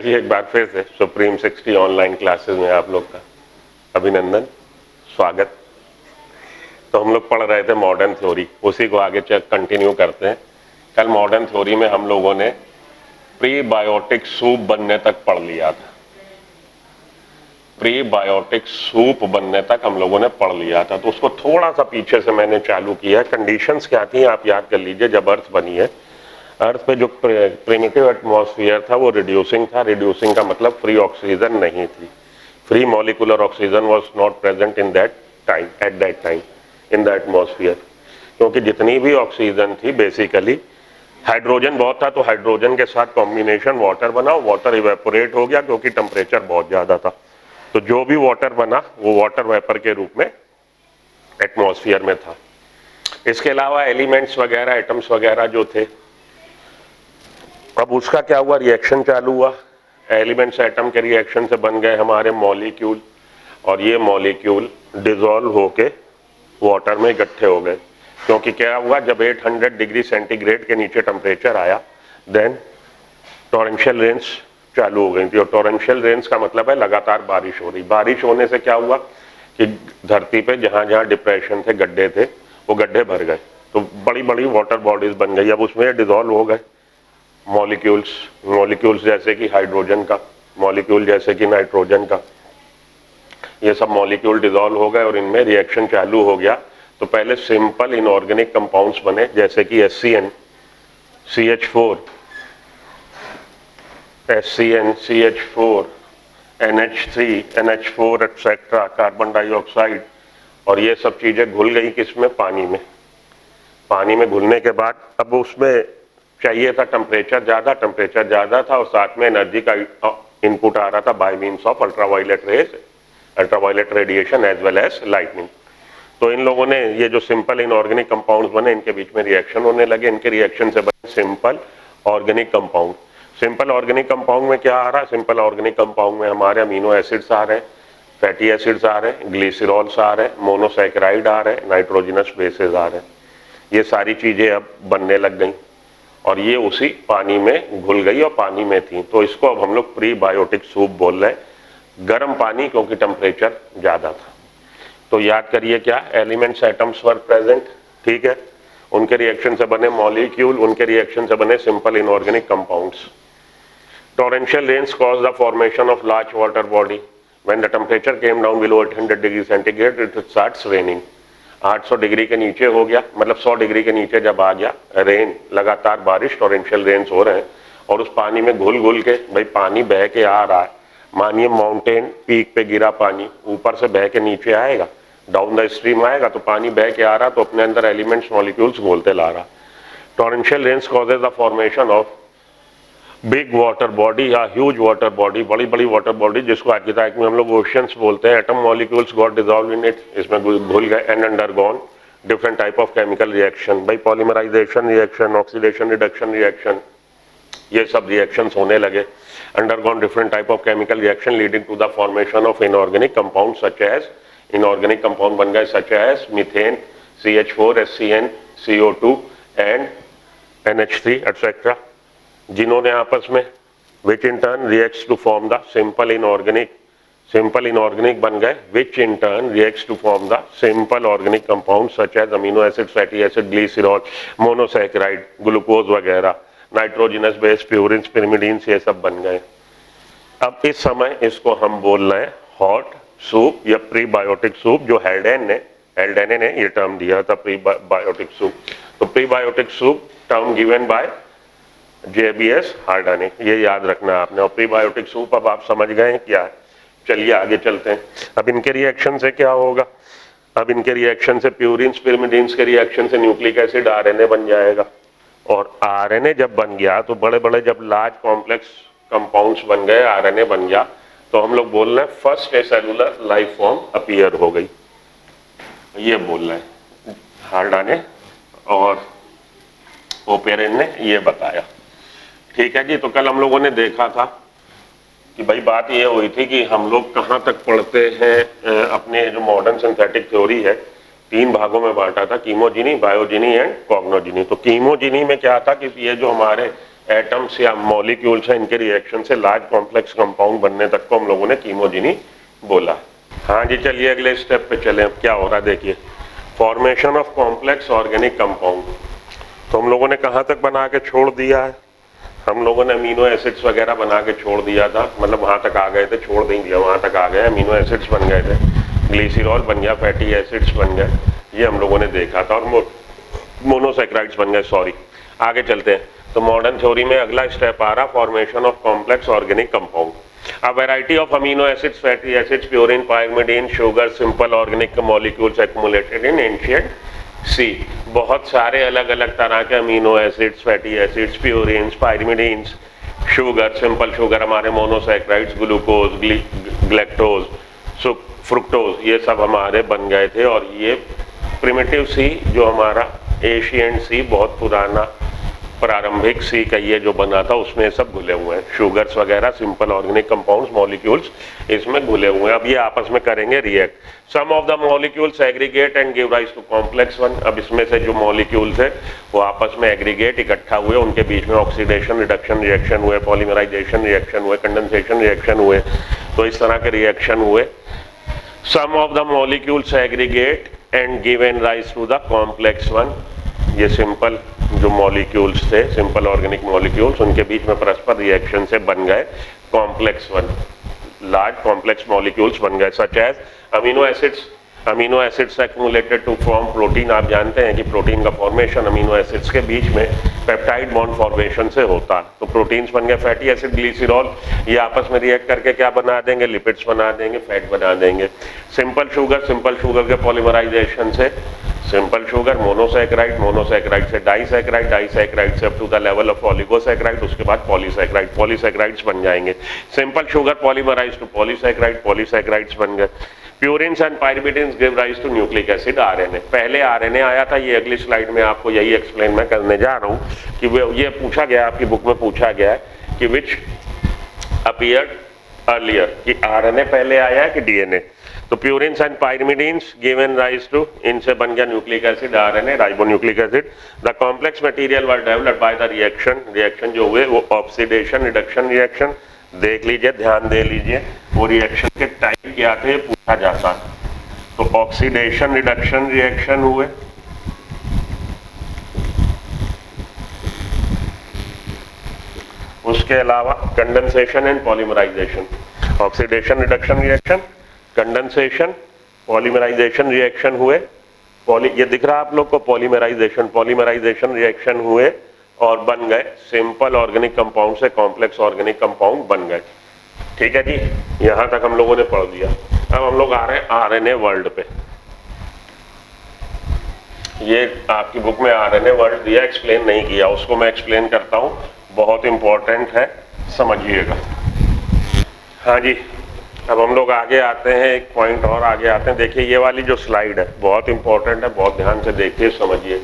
चलिए एक बार फिर से सुप्रीम 60 ऑनलाइन क्लासेस में आप लोग का अभिनंदन, स्वागत। तो हम लोग पढ़ रहे थे मॉडर्न थ्योरी, उसी को आगे कंटिन्यू करते हैं। कल मॉडर्न थ्योरी में हम लोगों ने प्रीबायोटिक सूप बनने तक पढ़ लिया था। प्रीबायोटिक सूप बनने तक हम लोगों ने पढ़ लिया था, तो उसको थोड़ा सा पीछे से मैंने चालू किया है। कंडीशंस क्या थी आप याद कर लीजिए। जब अर्थ बनी है, अर्थ पे जो प्रिमिटिव एटमॉस्फेयर था वो रिड्यूसिंग था। रिड्यूसिंग का मतलब फ्री ऑक्सीजन नहीं थी, free molecular oxygen was not present in that time, at that time in the atmosphere. क्योंकि जितनी भी ऑक्सीजन थी बेसिकली हाइड्रोजन बहुत था, तो हाइड्रोजन के साथ कॉम्बिनेशन वाटर बना, वाटर इवेपोरेट हो गया क्योंकि टेम्परेचर बहुत ज्यादा था। तो जो भी वाटर बना वो वाटर वेपर के रूप में एटमॉस्फेयर में था। इसके अलावा एलिमेंट्स वगैरह, एटम्स वगैरह जो थे, अब उसका क्या हुआ, रिएक्शन चालू हुआ। एलिमेंट्स एटम के रिएक्शन से बन गए हमारे मॉलिक्यूल, और ये मॉलिक्यूल डिसॉल्व होके वाटर में इकट्ठे हो गए। क्योंकि क्या हुआ, जब 800 डिग्री सेंटीग्रेड के नीचे टेम्परेचर आया, देन टॉरेंशियल रेन्स चालू हो गई थी। और टॉरेंशियल रेन्स का मतलब है लगातार बारिश हो रही। बारिश होने से क्या हुआ कि धरती पे जहां जहां डिप्रेशन थे, गड्ढे थे, वो गड्ढे भर गए, तो बड़ी बड़ी वाटर बॉडीज बन गई। अब उसमें डिसॉल्व हो गए मॉलिक्यूल्स जैसे कि हाइड्रोजन का, मॉलिक्यूल जैसे कि नाइट्रोजन का, ये सब मॉलिक्यूल डिसॉल्व हो गए और इनमें रिएक्शन चालू हो गया। तो पहले सिंपल इनऑर्गेनिक कंपाउंड्स बने, जैसे कि HCN, CH4, HCN, CH4, NH3, NH4 etcetera, carbon dioxide. और ये सब चीजें घुल गई किसमें, पानी में। पानी में घुलने के बाद अब उसमें चाहिए था टेम्परेचर ज्यादा था, और साथ में एनर्जी का इनपुट आ रहा था by means of ultraviolet rays, ultraviolet radiation as well as lightning. तो इन लोगों ने ये जो सिंपल इनऑर्गेनिक कंपाउंड्स बने, इनके बीच में रिएक्शन होने लगे। इनके रिएक्शन से बने simple organic compound. Simple organic compound में क्या आ रहा है, सिंपल ऑर्गेनिक कंपाउंड में हमारे अमीनो एसिड्स आ रहे हैं, फैटी एसिड्स आ रहे हैं, ग्लिसरॉल्स आ रहे हैं, मोनोसैकेराइड आ रहे हैं, नाइट्रोजनस बेसेस आ रहे हैं। ये सारी चीजें अब बनने लग गई और ये उसी पानी में घुल गई और पानी में थी। तो इसको अब हम लोग प्रीबायोटिक सूप बोल रहे हैं। गर्म पानी, क्योंकि टेम्परेचर ज्यादा था। तो याद करिए क्या, एलिमेंट्स एटम्स वर प्रेजेंट, ठीक है, उनके रिएक्शन से बने मॉलिक्यूल, उनके रिएक्शन से बने simple inorganic compounds. Torrential rains cause the formation of large water body. When the temperature came down below 800 degree centigrade, it starts raining. 800 degree के नीचे हो गया, मतलब 100 डिग्री के नीचे जब आ गया, रेन, लगातार बारिश, टॉरेंशियल रेन्स हो रहे हैं, और उस पानी में घुल घुल के, भाई पानी बह के आ रहा है, मानिए माउंटेन पीक पे गिरा पानी, ऊपर से बह के नीचे आएगा, डाउन द स्ट्रीम आएगा, तो पानी बह के आ रहा, तो अपने अंदर एलिमेंट्स मॉलिक्यूल्स घोलते ला रहा। Torrential rains causes the formation of big water body या ह्यूज वाटर बॉडी, बड़ी बड़ी वाटर बॉडी, जिसको आर्किटेक्ट में हम लोग ओशियंस बोलते हैं। Atom molecules got dissolve in it, इसमें घुल गए, and undergone different type of chemical reaction, by polymerisation reaction, oxidation reduction reaction, ये सब रिएक्शंस होने लगे। Undergone different type of chemical reaction leading to the formation of inorganic compound such as, inorganic compound बन गए such as methane, CH4, HCN, CO2 and NH3 etcetera, जिन्होंने आपस में which in turn reacts to form the simple inorganic बन गए, which in turn reacts to form the simple organic compounds such as amino acid, fatty acid, glycerol, monosaccharide, glucose वगैरह, nitrogenous base, purines, पिरिमिडीन्स, ये सब बन गए। अब इस समय इसको हम बोल रहे हैं हॉट सूप या प्रीबायोटिक सूप, जो हेल्डेने ने ये टर्म दिया था, प्रीबायोटिक सूप। तो prebiotic soup term given bye JBS हार्डाने, ये याद रखना आपने। और प्रीबायोटिक सूप अब आप समझ गए हैं क्या है। चलिए आगे चलते हैं। अब इनके रिएक्शन से क्या होगा, अब इनके रिएक्शन से प्यूरिन्स, पिरिमिडीन्स के रिएक्शन से न्यूक्लिक एसिड RNA बन जाएगा। और RNA जब बन गया, तो बड़े बड़े जब लार्ज कॉम्प्लेक्स कंपाउंड्स बन गए, RNA बन गया, तो हम लोग बोल रहे हैं first acellular life form appear हो गई, ये बोल रहे हैं हार्डाने और ओपेरेन ने ये बताया। ठीक है जी। तो कल हम लोगों ने देखा था कि भाई बात ये हुई थी कि हम लोग कहाँ तक पढ़ते हैं अपने जो मॉडर्न सिंथेटिक थ्योरी है, 3 भागों में बांटा था, कीमोजिनी, बायोजिनी एंड कॉग्नोजिनी। तो कीमोजिनी में क्या था कि ये जो हमारे एटम्स या मॉलिक्यूल्स हैं, इनके रिएक्शन से लार्ज कॉम्प्लेक्स कंपाउंड बनने तक को हम लोगों ने कीमोजेनी बोला। हाँ जी, चलिए अगले स्टेप पे चलें। अब क्या हो रहा है देखिए, formation of complex organic compound. तो हम लोगों ने कहाँ तक बना के छोड़ दिया है, हम लोगों ने अमीनो एसिड्स वगैरह बना के छोड़ दिया था, मतलब वहाँ तक आ गए थे, छोड़ नहीं दिया, वहाँ तक आ गए, अमीनो एसिड्स बन गए थे, ग्लिसरॉल बन गया, फैटी एसिड्स बन गए, ये हम लोगों ने देखा था, और मोनोसैकेराइड्स बन गए। सॉरी, आगे चलते हैं। तो मॉडर्न थ्योरी में अगला स्टेप आ रहा, formation of complex organic compound. A variety of amino acids, fatty acids, purine, pyrimidine, sugar, simple organic molecules accumulated in ancient sea। बहुत सारे अलग अलग तरह के amino acids, fatty acids, purines, pyrimidines, sugar, simple sugar हमारे monosaccharides, glucose, galactose, fructose, ये सब हमारे बन गए थे। और ये प्रिमिटिव सी जो हमारा एशियन सी, बहुत पुराना प्रारंभिक सी का ये जो बना था, उसमें सब घुले हुए हैं, शुगर्स वगैरह, सिंपल ऑर्गेनिक कंपाउंड्स, मॉलिक्यूल्स इसमें घुले हुए हैं। अब ये आपस में करेंगे react. Some of the molecules aggregate and give rise to complex one. अब इसमें से जो मॉलिक्यूल्स है वो आपस में एग्रीगेट, इकट्ठा हुए, उनके बीच में ऑक्सीडेशन रिडक्शन रिएक्शन हुए, पॉलीमराइजेशन रिएक्शन हुए, कंडेंसेशन रिएक्शन हुए, तो इस तरह के रिएक्शन हुए। Some of the molecules aggregate and given rise to the complex one. ये सिंपल जो मॉलिक्यूल्स थे, सिंपल ऑर्गेनिक मॉलिक्यूल्स, उनके बीच में परस्पर रिएक्शन से बन गए complex one, large complex molecules बन गए। Such as amino acids accumulated to form protein. आप जानते हैं कि प्रोटीन का फॉर्मेशन अमीनो एसिड्स के बीच में पेप्टाइड बॉन्ड फॉर्मेशन से होता है। तो प्रोटीन्स बन गए, फैटी एसिड, ग्लिसरॉल, ये आपस में रिएक्ट करके क्या बना देंगे, लिपिड्स बना देंगे, फैट बना देंगे। सिंपल शुगर के पॉलीमराइजेशन से सिंपल शुगर, मोनोसैकेराइड, मोनोसैकेराइड से डाइसैकेराइड, डाइसैकेराइड से up to the level of oligosaccharide, उसके बाद पॉलीसैकेराइड, पॉलीसैकेराइड्स बन जाएंगे। Simple sugar polymerize to polysaccharide, polysaccharides बन गए। Purines and pyrimidines give rise to nucleic acid, RNA. पहले आरएनए आया था, ये अगली स्लाइड में आपको यही एक्सप्लेन मैं करने जा रहा हूँ कि ये पूछा गया, आपकी बुक में पूछा गया है कि विच अपीयर्ड अर्लियर, कि आरएनए पहले आया है कि डीएनए। तो purines and pyrimidines given rise to, इनसे बन गया nucleic acid, RNA, ribonucleic acid. The complex material were developed by the reaction जो हुए वो ऑक्सीडेशन रिडक्शन रिएक्शन। देख लीजिए, ध्यान दे लीजिए, वो रिएक्शन के टाइप क्या थे पूछा जाता है। तो ऑक्सीडेशन रिडक्शन रिएक्शन हुए, उसके अलावा condensation and polymerisation. Oxidation reduction reaction, condensation, polymerisation reaction हुए। ये दिख रहा है आप लोग को, पॉलीमराइजेशन रिएक्शन हुए और बन गए सिंपल ऑर्गेनिक कंपाउंड से कॉम्प्लेक्स ऑर्गेनिक कंपाउंड बन गए। ठीक है जी, यहां तक हम लोगों ने पढ़ दिया। अब हम लोग आ रहे हैं आरएनए वर्ल्ड पे। ये आपकी बुक में आरएनए वर्ल्ड दिया, एक्सप्लेन नहीं किया, उसको मैं एक्सप्लेन करता हूं, बहुत इंपॉर्टेंट है, समझिएगा। हाँ जी, अब हम लोग आगे आते हैं, एक पॉइंट और आगे आते हैं। देखिए ये वाली जो स्लाइड है बहुत इंपॉर्टेंट है, बहुत ध्यान से देखिए, समझिए।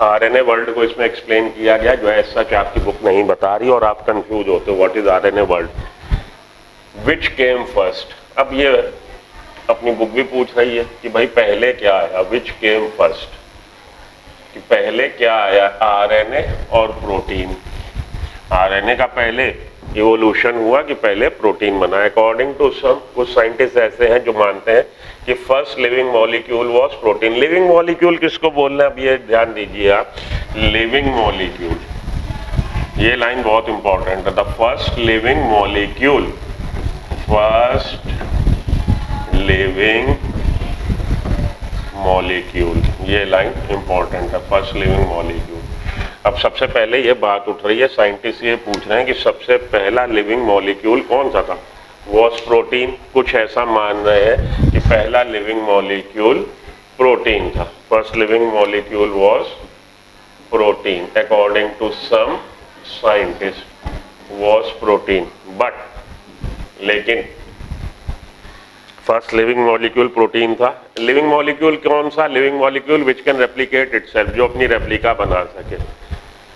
आरएनए वर्ल्ड को इसमें एक्सप्लेन किया गया, जो है सच आपकी बुक नहीं बता रही और आप कंफ्यूज होते हो, what is RNA world, which came first. अब ये अपनी बुक भी पूछ रही है कि भाई पहले क्या आया, विच केम फर्स्ट, कि पहले क्या आया, आरएनए और प्रोटीन। आरएनए का पहले इवोल्यूशन हुआ कि पहले प्रोटीन बना। अकॉर्डिंग टू सम, कुछ साइंटिस्ट ऐसे हैं जो मानते हैं कि first living molecule was protein. Living molecule किसको बोलना है, अब ये ध्यान दीजिए आप, लिविंग मॉलिक्यूल, ये लाइन बहुत इंपॉर्टेंट है। The first living molecule, first living molecule, ये लाइन इंपॉर्टेंट है, फर्स्ट लिविंग मॉलिक्यूल। अब सबसे पहले ये बात उठ रही है, साइंटिस्ट ये पूछ रहे हैं कि सबसे पहला लिविंग मॉलिक्यूल कौन सा था, वॉज प्रोटीन। कुछ ऐसा मान रहे हैं कि पहला लिविंग मॉलिक्यूल प्रोटीन था, first living molecule was protein, according to some scientist was protein. But लेकिन फर्स्ट लिविंग मॉलिक्यूल प्रोटीन था। लिविंग मॉलिक्यूल कौन सा, living molecule which can replicate itself, जो अपनी रेप्लिका बना सके।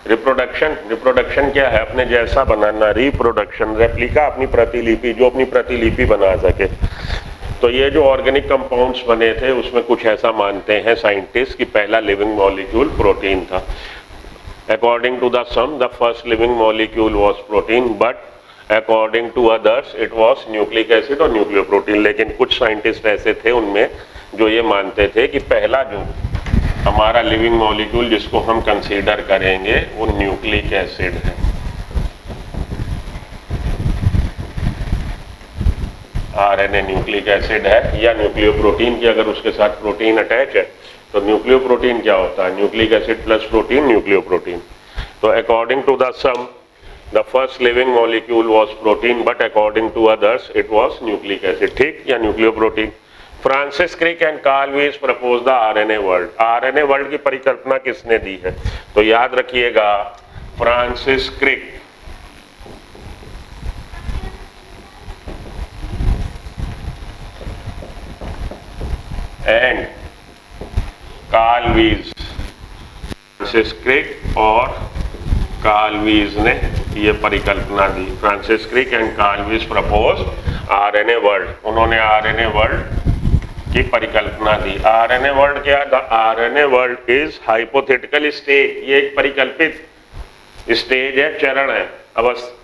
रिप्रोडक्शन क्या है, अपने जैसा बनाना, रिप्रोडक्शन, रेप्लिका अपनी प्रतिलिपि, जो अपनी प्रतिलिपि बना सके। तो ये जो ऑर्गेनिक कंपाउंड्स बने थे उसमें कुछ ऐसा मानते हैं साइंटिस्ट कि पहला लिविंग मॉलिक्यूल प्रोटीन था। According to the some, the first living molecule was protein, but according to others it was nucleic acid और न्यूक्लियोप्रोटीन। लेकिन कुछ साइंटिस्ट ऐसे थे उनमें जो ये मानते थे कि पहला जो हमारा लिविंग मॉलिक्यूल जिसको हम कंसीडर करेंगे वो न्यूक्लिक एसिड है। आरएनए न्यूक्लिक एसिड है या न्यूक्लियोप्रोटीन की अगर उसके साथ प्रोटीन अटैच है तो न्यूक्लियोप्रोटीन क्या होता है? Nucleic acid plus protein nucleoprotein. तो according to the some the first living molecule was protein but according to others it was nucleic acid, ठीक, या nucleoprotein. Francis Crick and Carl Lewis propose the RNA world. RNA world की परिकल्पना किसने दी है? तो याद रखिएगा Francis Crick and Carl Lewis. Francis Crick और कार्ल लुईस ने ये परिकल्पना दी। Francis Crick and Carl Lewis propose RNA world. उन्होंने आरएनए वर्ल्ड की परिकल्पना दी। आरएनए वर्ल्ड क्या? The RNA world is hypothetical stage. ये एक परिकल्पित स्टेज है, चरण है,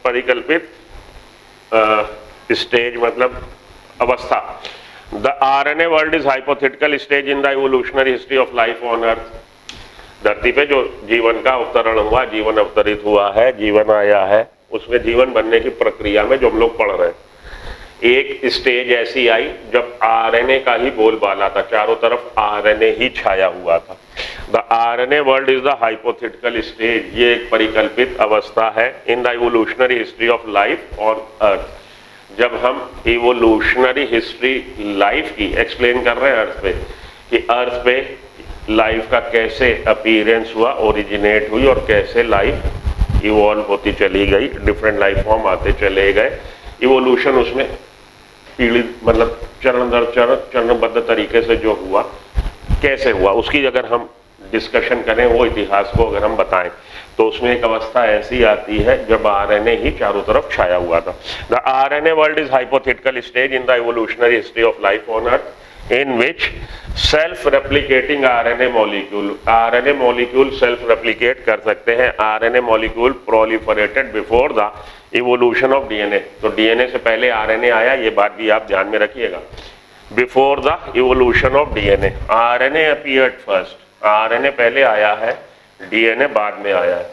परिकल्पित स्टेज मतलब अवस्था। The RNA world is hypothetical stage in the evolutionary history of life on earth. धरती पे जो जीवन का अवतरण हुआ, जीवन अवतरित हुआ है, जीवन आया है, उसमें जीवन बनने की प्रक्रिया में जो हम लोग पढ़ रहे हैं, एक स्टेज ऐसी आई जब आरएनए का ही बोलबाला था, चारों तरफ आरएनए ही छाया हुआ था। The RNA world is the hypothetical stage. ये एक परिकल्पित अवस्था है in the evolutionary history of life on earth. जब हम इवोल्यूशनरी हिस्ट्री लाइफ की एक्सप्लेन कर रहे हैं अर्थ पे, कि अर्थ पे लाइफ का कैसे अपीयरेंस हुआ, ओरिजिनेट हुई और कैसे लाइफ इवॉल्व होती चली गई, डिफरेंट लाइफ फॉर्म आते चले गए, इवोल्यूशन उसमें पीढ़ी मतलब चरण दर चरण चरणबद्ध तरीके से जो हुआ, कैसे हुआ, उसकी अगर हम डिस्कशन करें, वो इतिहास को अगर हम बताएं, तो उसमें एक अवस्था ऐसी आती है जब आरएनए ही चारों तरफ छाया हुआ था। The RNA world is hypothetical stage in the evolutionary history of life on earth in which self replicating RNA molecule self replicate कर सकते हैं। RNA molecule proliferated before the evolution of DNA. तो DNA से पहले RNA आया, ये बात भी आप ध्यान में रखिएगा। Before the evolution of DNA, RNA appeared first. RNA पहले आया है, डीएनए बाद में आया है।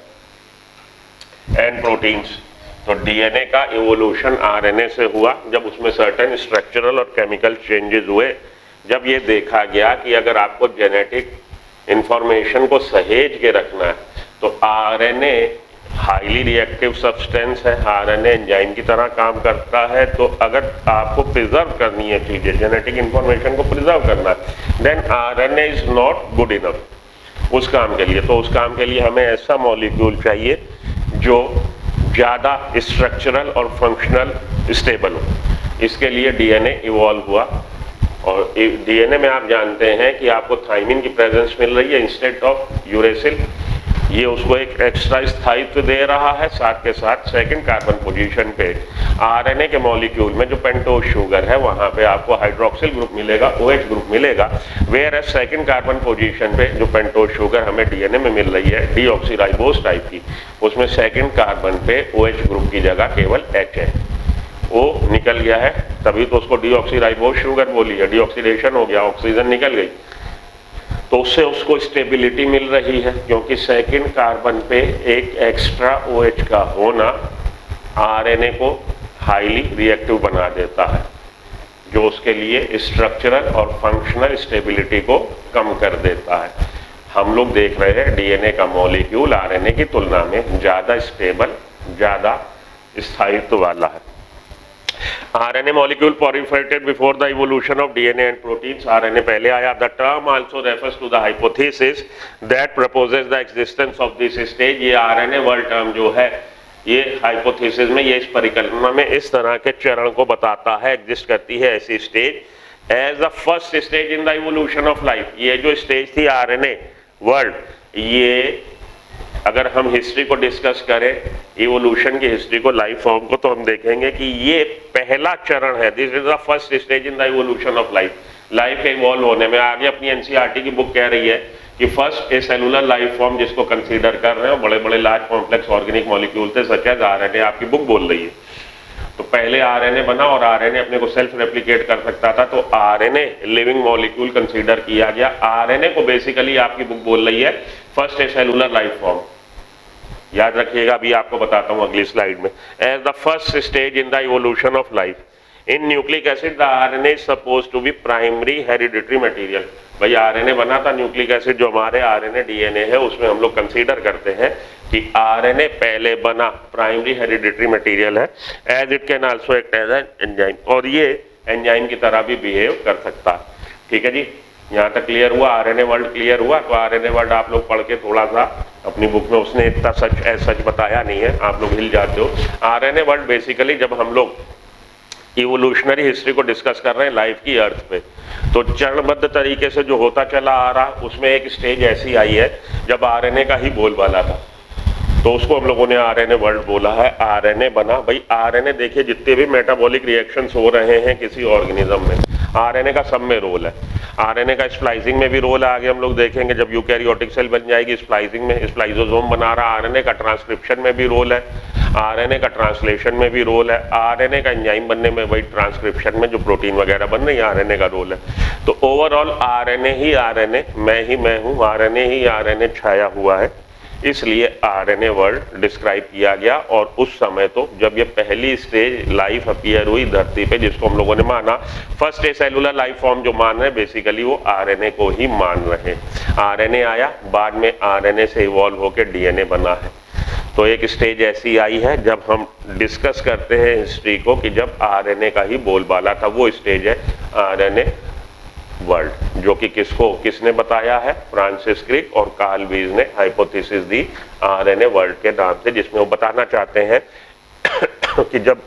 एंड प्रोटीन्स, तो डीएनए का इवोल्यूशन आरएनए से हुआ जब उसमें सर्टेन स्ट्रक्चरल और केमिकल चेंजेस हुए। जब ये देखा गया कि अगर आपको जेनेटिक इंफॉर्मेशन को सहेज के रखना है तो आरएनए हाईली रिएक्टिव सब्सटेंस है, आरएनए एंजाइम की तरह काम करता है। तो अगर आपको प्रिजर्व करनी है चीजें, जेनेटिक इंफॉर्मेशन को प्रिजर्व करना है, then RNA is not good enough उस काम के लिए। तो उस काम के लिए हमें ऐसा मॉलिक्यूल चाहिए जो ज़्यादा स्ट्रक्चरल और फंक्शनल स्टेबल हो। इसके लिए डीएनए इवॉल्व हुआ और डीएनए में आप जानते हैं कि आपको थाइमिन की प्रेजेंस मिल रही है इंस्टेड ऑफ यूरेसिल। ये उसको एक एक्स्ट्रा स्थायित्व दे रहा है। साथ के साथ सेकंड कार्बन पोजीशन पे आरएनए के मॉलिक्यूल में जो पेंटोज शुगर है वहाँ पे आपको हाइड्रोक्सिल ग्रुप मिलेगा, OH ग्रुप मिलेगा। Whereas second carbon position पे जो पेंटोज शुगर हमें डीएनए में मिल रही है डीऑक्सीराइबोस टाइप की, उसमें सेकंड कार्बन पे OH ग्रुप की जगह केवल H है। वो निकल गया है, तभी तो उसको डीऑक्सीराइबोस शुगर बोली है। डीऑक्सीडेशन हो गया, ऑक्सीजन निकल गई, तो उससे उसको स्टेबिलिटी मिल रही है, क्योंकि सेकंड कार्बन पे एक एक्स्ट्रा OH का होना आरएनए को हाईली रिएक्टिव बना देता है, जो उसके लिए स्ट्रक्चरल और फंक्शनल स्टेबिलिटी को कम कर देता है। हम लोग देख रहे हैं डीएनए का मॉलिक्यूल आरएनए की तुलना में ज़्यादा स्टेबल, ज़्यादा स्थायित्व वाला है। RNA molecule proliferated before the evolution of DNA and proteins. RNA पहले आया. The term also refers to the hypothesis that proposes the existence of this stage. ये RNA world term जो है, ये हाइपोथेसिस में, ये इस परिकल्पना में इस तरह के चरण को बताता है, एग्जिस्ट करती है ऐसी stage as the first stage in the evolution of life. ये जो स्टेज थी RNA वर्ल्ड, ये अगर हम हिस्ट्री को डिस्कस करें, इवोल्यूशन की हिस्ट्री को, लाइफ फॉर्म को, तो हम देखेंगे कि ये पहला चरण है। This is the first stage in the evolution of life. Life के इवॉल्व होने में आगे अपनी एनसीईआरटी की बुक कह रही है कि first acellular life form जिसको कंसीडर कर रहे हैं बड़े बड़े लार्ज कॉम्प्लेक्स ऑर्गेनिक मॉलिक्यूल थे सच एज आरएनए, आपकी बुक बोल रही है। तो पहले आरएनए बना और आरएनए अपने को सेल्फ रेप्लिकेट कर सकता था, तो आरएनए लिविंग मॉलिक्यूल कंसीडर किया गया। आरएनए को बेसिकली आपकी बुक बोल रही है first acellular life form. याद रखिएगा, अभी आपको बताता हूं अगली स्लाइड में। As the first stage in the evolution of life in nucleic acid the RNA is suppose to be primary hereditary material. भाई आरएनए बना था, न्यूक्लिक एसिड जो हमारे आरएनए डीएनए है उसमें हम लोग कंसीडर करते हैं कि आरएनए पहले बना, प्राइमरी हेरिडिटरी मटेरियल है। As it can also act as an enzyme, और ये एंजाइम की तरह भी बिहेव कर सकता है। ठीक है जी, यहाँ तक क्लियर हुआ? आरएनए वर्ल्ड क्लियर हुआ? तो आरएनए वर्ल्ड आप लोग पढ़ के थोड़ा सा अपनी बुक में, उसने इतना सच बताया नहीं है, आप लोग हिल जाते हो। आरएनए वर्ल्ड बेसिकली जब हम लोग इवोल्यूशनरी हिस्ट्री को डिस्कस कर रहे हैं लाइफ की अर्थ पे, तो चरणबद्ध तरीके से जो होता चला आ रहा, उसमें एक स्टेज ऐसी आई है जब आरएनए का ही बोलबाला था, तो उसको हम लोगों ने आरएनए वर्ल्ड बोला है। आरएनए बना, भाई आरएनए देखिए जितने भी मेटाबॉलिक रिएक्शंस हो रहे हैं किसी ऑर्गेनिज्म में, आरएनए का सब में रोल है। आरएनए का स्प्लाइसिंग में भी रोल है, आगे हम लोग देखेंगे जब यूकैरियोटिक सेल बन जाएगी स्प्लाइसिंग में, स्प्लाइसोसोम बना रहा। आरएनए का ट्रांसक्रिप्शन में भी रोल है, आरएनए का ट्रांसलेशन में भी रोल है, आरएनए का एंजाइम बनने में, वही ट्रांसक्रिप्शन में जो प्रोटीन वगैरह बन रही है आरएनए का रोल है। तो ओवरऑल आरएनए ही आरएनए, मैं हूँ, आरएनए ही आरएनए छाया हुआ है, इसलिए आरएनए वर्ल्ड डिस्क्राइब किया गया। और उस समय तो जब ये पहली स्टेज लाइफ अपीयर हुई धरती पे, जिसको हम लोगों ने माना first acellular life form जो मान रहे हैं बेसिकली वो आरएनए को ही मान रहे हैं। आरएनए आया, बाद में आरएनए से इवॉल्व होकर डीएनए बना है। तो एक स्टेज ऐसी आई है जब हम डिस्कस करते हैं हिस्ट्री को कि जब आरएनए का ही बोलबाला था, वो स्टेज है आरएनए वर्ल्ड, जो कि किसने बताया है? फ्रांसिस क्रिक और कार्ल वीज ने हाइपोथेसिस दी आरएनए वर्ल्ड के नाम से, जिसमें वो बताना चाहते हैं कि जब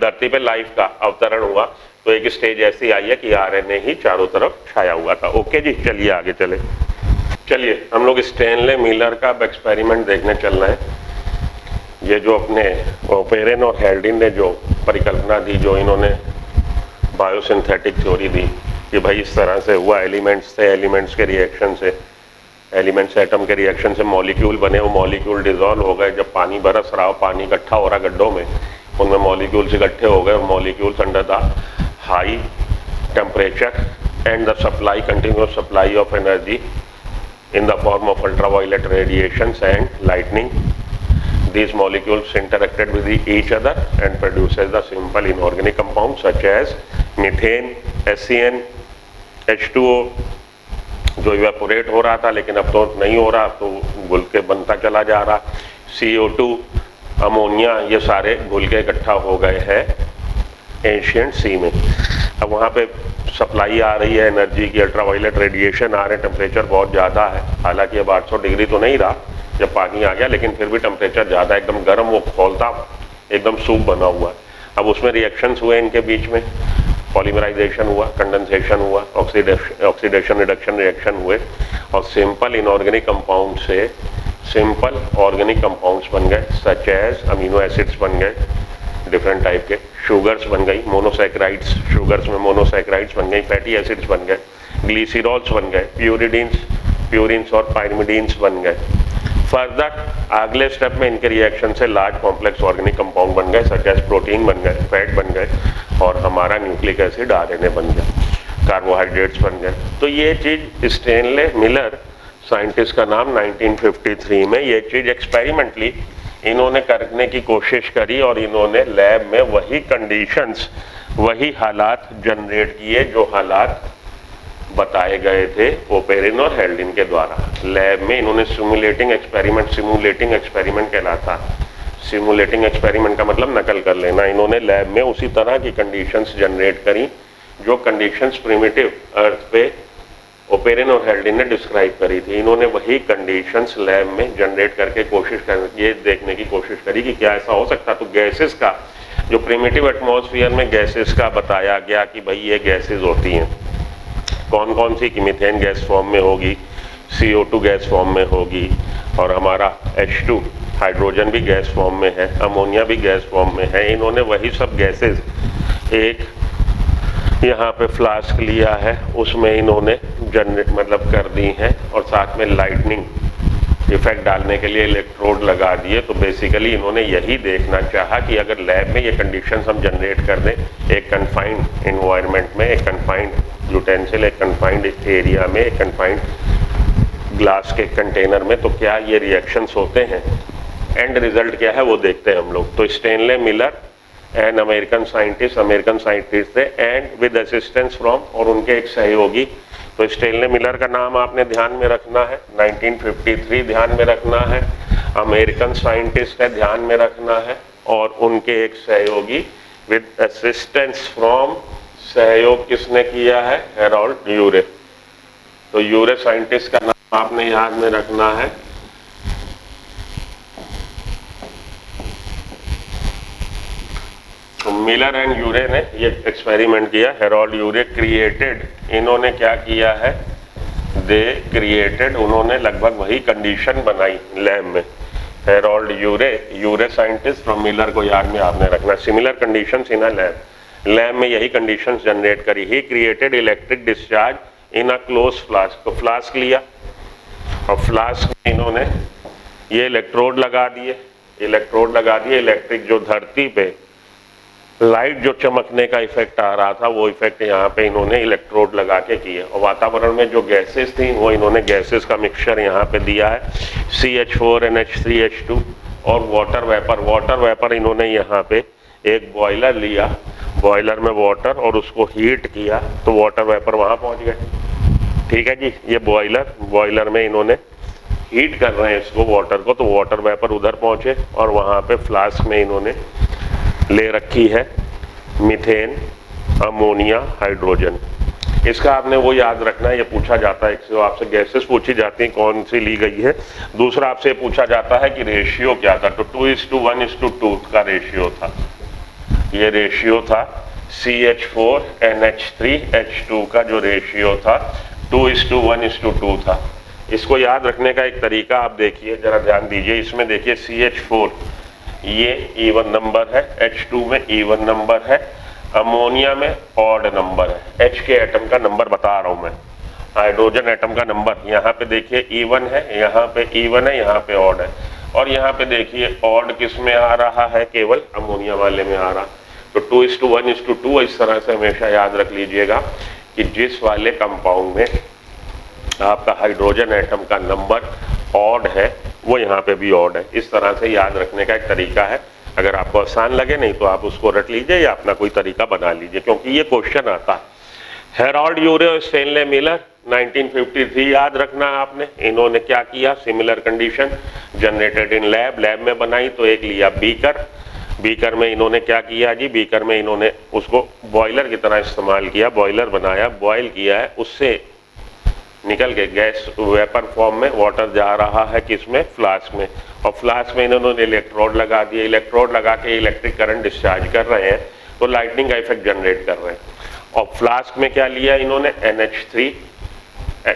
धरती पे लाइफ का अवतरण हुआ तो एक स्टेज ऐसी आई है कि आरएनए ही चारों तरफ छाया हुआ था। ओके जी, चलिए आगे चलिए हम लोग स्टैनले मिलर का एक्सपेरिमेंट देखने चल रहे हैं। ये जो अपने ओपेरेन और हेल्डिन ने जो परिकल्पना दी, जो इन्होंने बायोसिंथेटिक थ्योरी दी कि भाई इस तरह से हुआ, एलिमेंट्स थे, एलिमेंट्स के रिएक्शन से, एलिमेंट्स एटम के रिएक्शन से मॉलिक्यूल बने, वो मॉलिक्यूल डिजॉल्व हो गए। जब पानी बरस रहा हो, पानी इकट्ठा हो रहा गड्ढों में, उनमें मॉलिक्यूल्स इकट्ठे हो गए, molecules under the high temperature and the supply, continuous supply of energy in the form of ultraviolet radiations and lightning, these molecules interacted with each other and produces the simple inorganic compounds such as methane, HCN, H2O, जो evaporate हो रहा था लेकिन अब तो नहीं हो रहा, तो घुल के बनता चला जा रहा, CO2, अमोनिया, ये सारे घुल के इकट्ठा हो गए हैं एशियंट सी में। अब वहाँ पे सप्लाई आ रही है एनर्जी की, अल्ट्रावायलेट रेडिएशन आ रहे हैं, टेम्परेचर बहुत ज़्यादा है, हालांकि अब 800 डिग्री तो नहीं रहा जब पानी आ गया, लेकिन फिर भी टेम्परेचर ज़्यादा, एकदम गर्म, वो खोलता एकदम सूप बना हुआ है। अब उसमें रिएक्शंस हुए इनके बीच में, पॉलीमराइजेशन हुआ, कंडेंसेशन हुआ, ऑक्सीडेशन रिडक्शन रिएक्शन हुए, और सिंपल इनऑर्गेनिक कंपाउंड से सिंपल ऑर्गेनिक कंपाउंड्स बन गए, सच एज अमीनो एसिड्स बन गए डिफरेंट टाइप के, शुगर्स बन गई, मोनोसैकेराइड्स, शुगर्स में मोनोसैकेराइड्स बन गई, फैटी एसिड्स बन गए, ग्लिसरॉल्स बन गए, प्यूरिन्स और पायरिमिडीन्स बन गए। फर्दर अगले स्टेप में इनके रिएक्शन से लार्ज कॉम्प्लेक्स ऑर्गेनिक कंपाउंड बन गए, सच एज प्रोटीन बन गए, फैट बन गए, और हमारा न्यूक्लिक एसिड आरएनए बन गया, कार्बोहाइड्रेट्स बन गए। तो ये चीज़ स्टैनले मिलर, साइंटिस्ट का नाम, 1953 में ये चीज़ एक्सपेरिमेंटली इन्होंने करने की कोशिश करी, और इन्होंने लैब में वही कंडीशंस, वही हालात जनरेट किए जो हालात बताए गए थे ओपेरिन और हेल्डिन के द्वारा। लैब में इन्होंने सिमुलेटिंग एक्सपेरिमेंट कहलाता। सिमुलेटिंग एक्सपेरिमेंट का मतलब नकल कर लेना। इन्होंने लैब में उसी तरह की कंडीशंस जनरेट करी जो कंडीशंस प्रिमिटिव अर्थ पे ओपेरिन और हेल्डिन ने डिस्क्राइब करी थी। इन्होंने वही कंडीशंस लैब में जनरेट करके ये देखने की कोशिश करी कि क्या ऐसा हो सकता। तो गैसेस का जो प्रिमिटिव एटमॉस्फेयर में गैसेस का बताया गया कि भाई ये गैसेस होती हैं, कौन कौन सी, कि मीथेन गैस फॉर्म में होगी, CO2 गैस फॉर्म में होगी, और हमारा H2 हाइड्रोजन भी गैस फॉर्म में है, अमोनिया भी गैस फॉर्म में है। इन्होंने वही सब गैसेस एक यहाँ पे फ्लास्क लिया है, उसमें इन्होंने जनरेट मतलब कर दी हैं और साथ में लाइटनिंग इफेक्ट डालने के लिए इलेक्ट्रोड लगा दिए। तो बेसिकली इन्होंने यही देखना चाहा कि अगर लैब में ये कंडीशंस हम जनरेट कर दें एक कन्फाइंड इन्वायरमेंट में, एक कन्फाइंड यूटेंसिल, एक कन्फाइंड एरिया में, एक कन्फाइंड ग्लास के कंटेनर में, तो क्या ये रिएक्शंस होते हैं, एंड रिजल्ट क्या है वो देखते हैं हम लोग। तो Stanley Miller and American scientist थे एंड विद असिस्टेंस फ्रॉम, और उनके एक सहयोगी। तो स्टेनले मिलर का नाम आपने ध्यान में रखना है, 1953 ध्यान में रखना है, अमेरिकन साइंटिस्ट है ध्यान में रखना है, और उनके एक सहयोगी विद असिस्टेंस फ्रॉम, सहयोग किसने किया है, हेरोल्ड यूरे। तो यूरे साइंटिस्ट का नाम आपने याद में रखना है। तो मिलर एंड यूरे ने ये एक्सपेरिमेंट किया, हेरोल्ड यूरे क्रिएटेड, इन्होंने क्या किया है, दे क्रिएटेड, उन्होंने लगभग वही कंडीशन बनाई लैब में। Harold Urey scientist from Miller को याद में आपने रखना, similar conditions in a lab में यही कंडीशंस जनरेट करी। He created electric discharge in a close flask. तो फ्लास्क लिया और फ्लास्क में इन्होंने ये इलेक्ट्रोड लगा दिए, इलेक्ट्रिक, जो धरती पे लाइट जो चमकने का इफेक्ट आ रहा था वो इफेक्ट यहाँ पे इन्होंने इलेक्ट्रोड लगा के किया। और वातावरण में जो गैसेस थी वो इन्होंने गैसेस का मिक्सचर यहाँ पे दिया है, CH4NH3H2 और वाटर वेपर इन्होंने यहाँ पे एक बॉयलर लिया, बॉयलर में वाटर और उसको हीट किया तो वाटर वेपर वहाँ पहुँच गए। ठीक है जी, ये बॉयलर में इन्होंने हीट कर रहे हैं इसको वाटर को, तो वाटर वेपर उधर पहुँचे और वहाँ पे फ्लास्क में इन्होंने ले रखी है मीथेन, अमोनिया, हाइड्रोजन। इसका आपने वो याद रखना है, ये पूछा जाता है, एक आपसे गैसेस पूछी जाती हैं कौन सी ली गई है, दूसरा आपसे पूछा जाता है कि रेशियो क्या था। तो 2:1:2 का रेशियो था, ये रेशियो था CH4NH3H2 का जो रेशियो था 2:1:2 था। इसको याद रखने का एक तरीका आप देखिए, जरा ध्यान दीजिए, इसमें देखिए CH4 ये इवन नंबर है, H2 में इवन नंबर है, अमोनिया में ऑड नंबर है। H के एटम का नंबर बता रहा हूं मैं, हाइड्रोजन एटम का नंबर यहाँ पे देखिए इवन है, यहाँ पे इवन है, यहाँ पे ऑड है, और यहाँ पे देखिए ऑड किस में आ रहा है, केवल अमोनिया वाले में आ रहा। तो 2:1:2 इस तरह से हमेशा याद रख लीजिएगा कि जिस वाले कंपाउंड में आपका हाइड्रोजन एटम का नंबर ऑड है वो यहाँ पे भी ऑड है। इस तरह से याद रखने का एक तरीका है, अगर आपको आसान लगे नहीं तो आप उसको रट लीजिए या अपना कोई तरीका बना लीजिए, क्योंकि ये क्वेश्चन आता है। हेरोल्ड यूरे और स्टेनले मिलर 1953 याद रखना आपने, इन्होंने क्या किया, similar condition generated in lab में बनाई। तो एक लिया बीकर में इन्होंने क्या किया जी, बीकर में इन्होंने उसको बॉयलर की तरह इस्तेमाल किया, बॉयलर बनाया, बॉयल किया है, उससे निकल के गैस वेपर फॉर्म में वाटर जा रहा है किसमें, फ्लास्क में, और फ्लास्क में इन्होंने इलेक्ट्रोड लगा दिए, इलेक्ट्रोड लगा के इलेक्ट्रिक करंट डिस्चार्ज कर रहे हैं, तो लाइटनिंग का इफेक्ट जनरेट कर रहे हैं। और फ्लास्क में क्या लिया इन्होंने,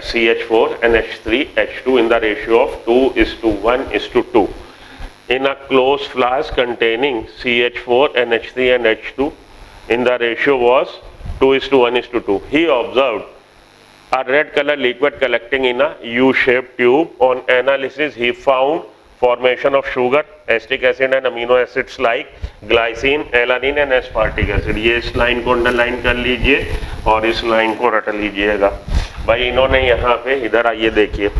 CH4NH3H2 in the ratio of 2:1:2 in a closed flask containing CH4NH3 and H2 in the ratio was 2:1:2. He observed a red color liquid collecting in a U-shaped tube. On analysis, he found formation of sugar, acetic acid and amino acids like glycine, alanine and aspartic acid. ये इस line को underline कर लीजिए और इस line को रट लीजिएगा भाई। इन्होंने यहाँ पे, इधर आइए देखिए,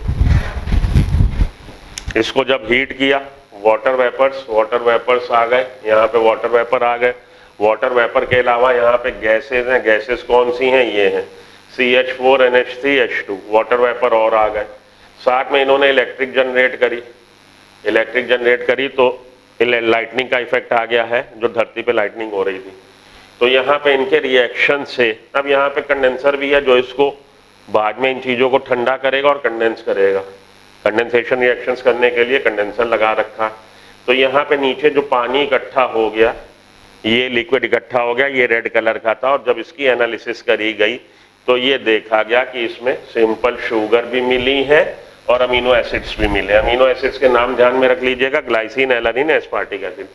इसको जब हीट किया वाटर वेपर्स आ गए, यहाँ पे वाटर वेपर आ गए। वाटर वेपर के अलावा यहाँ पे गैसेस हैं, गैसेस कौन सी हैं, ये हैं CH4NH3H2, वाटर वेपर और आ गए। साथ में इन्होंने इलेक्ट्रिक जनरेट करी तो लाइटनिंग का इफेक्ट आ गया है, जो धरती पे लाइटनिंग हो रही थी। तो यहाँ पे इनके रिएक्शन से, अब यहाँ पे कंडेंसर भी है जो इसको बाद में इन चीज़ों को ठंडा करेगा और कंडेंस करेगा। कंडेंसेशन रिएक्शंस करने के लिए कंडेंसर लगा रखा। तो यहाँ पे नीचे जो पानी इकट्ठा हो गया, ये लिक्विड इकट्ठा हो गया, ये रेड कलर का था, और जब इसकी एनालिसिस करी गई तो ये देखा गया कि इसमें सिंपल शुगर भी मिली है और अमीनो एसिड्स भी मिले। अमीनो एसिड्स के नाम ध्यान में रख लीजिएगा, glycine, alanine, aspartic acid.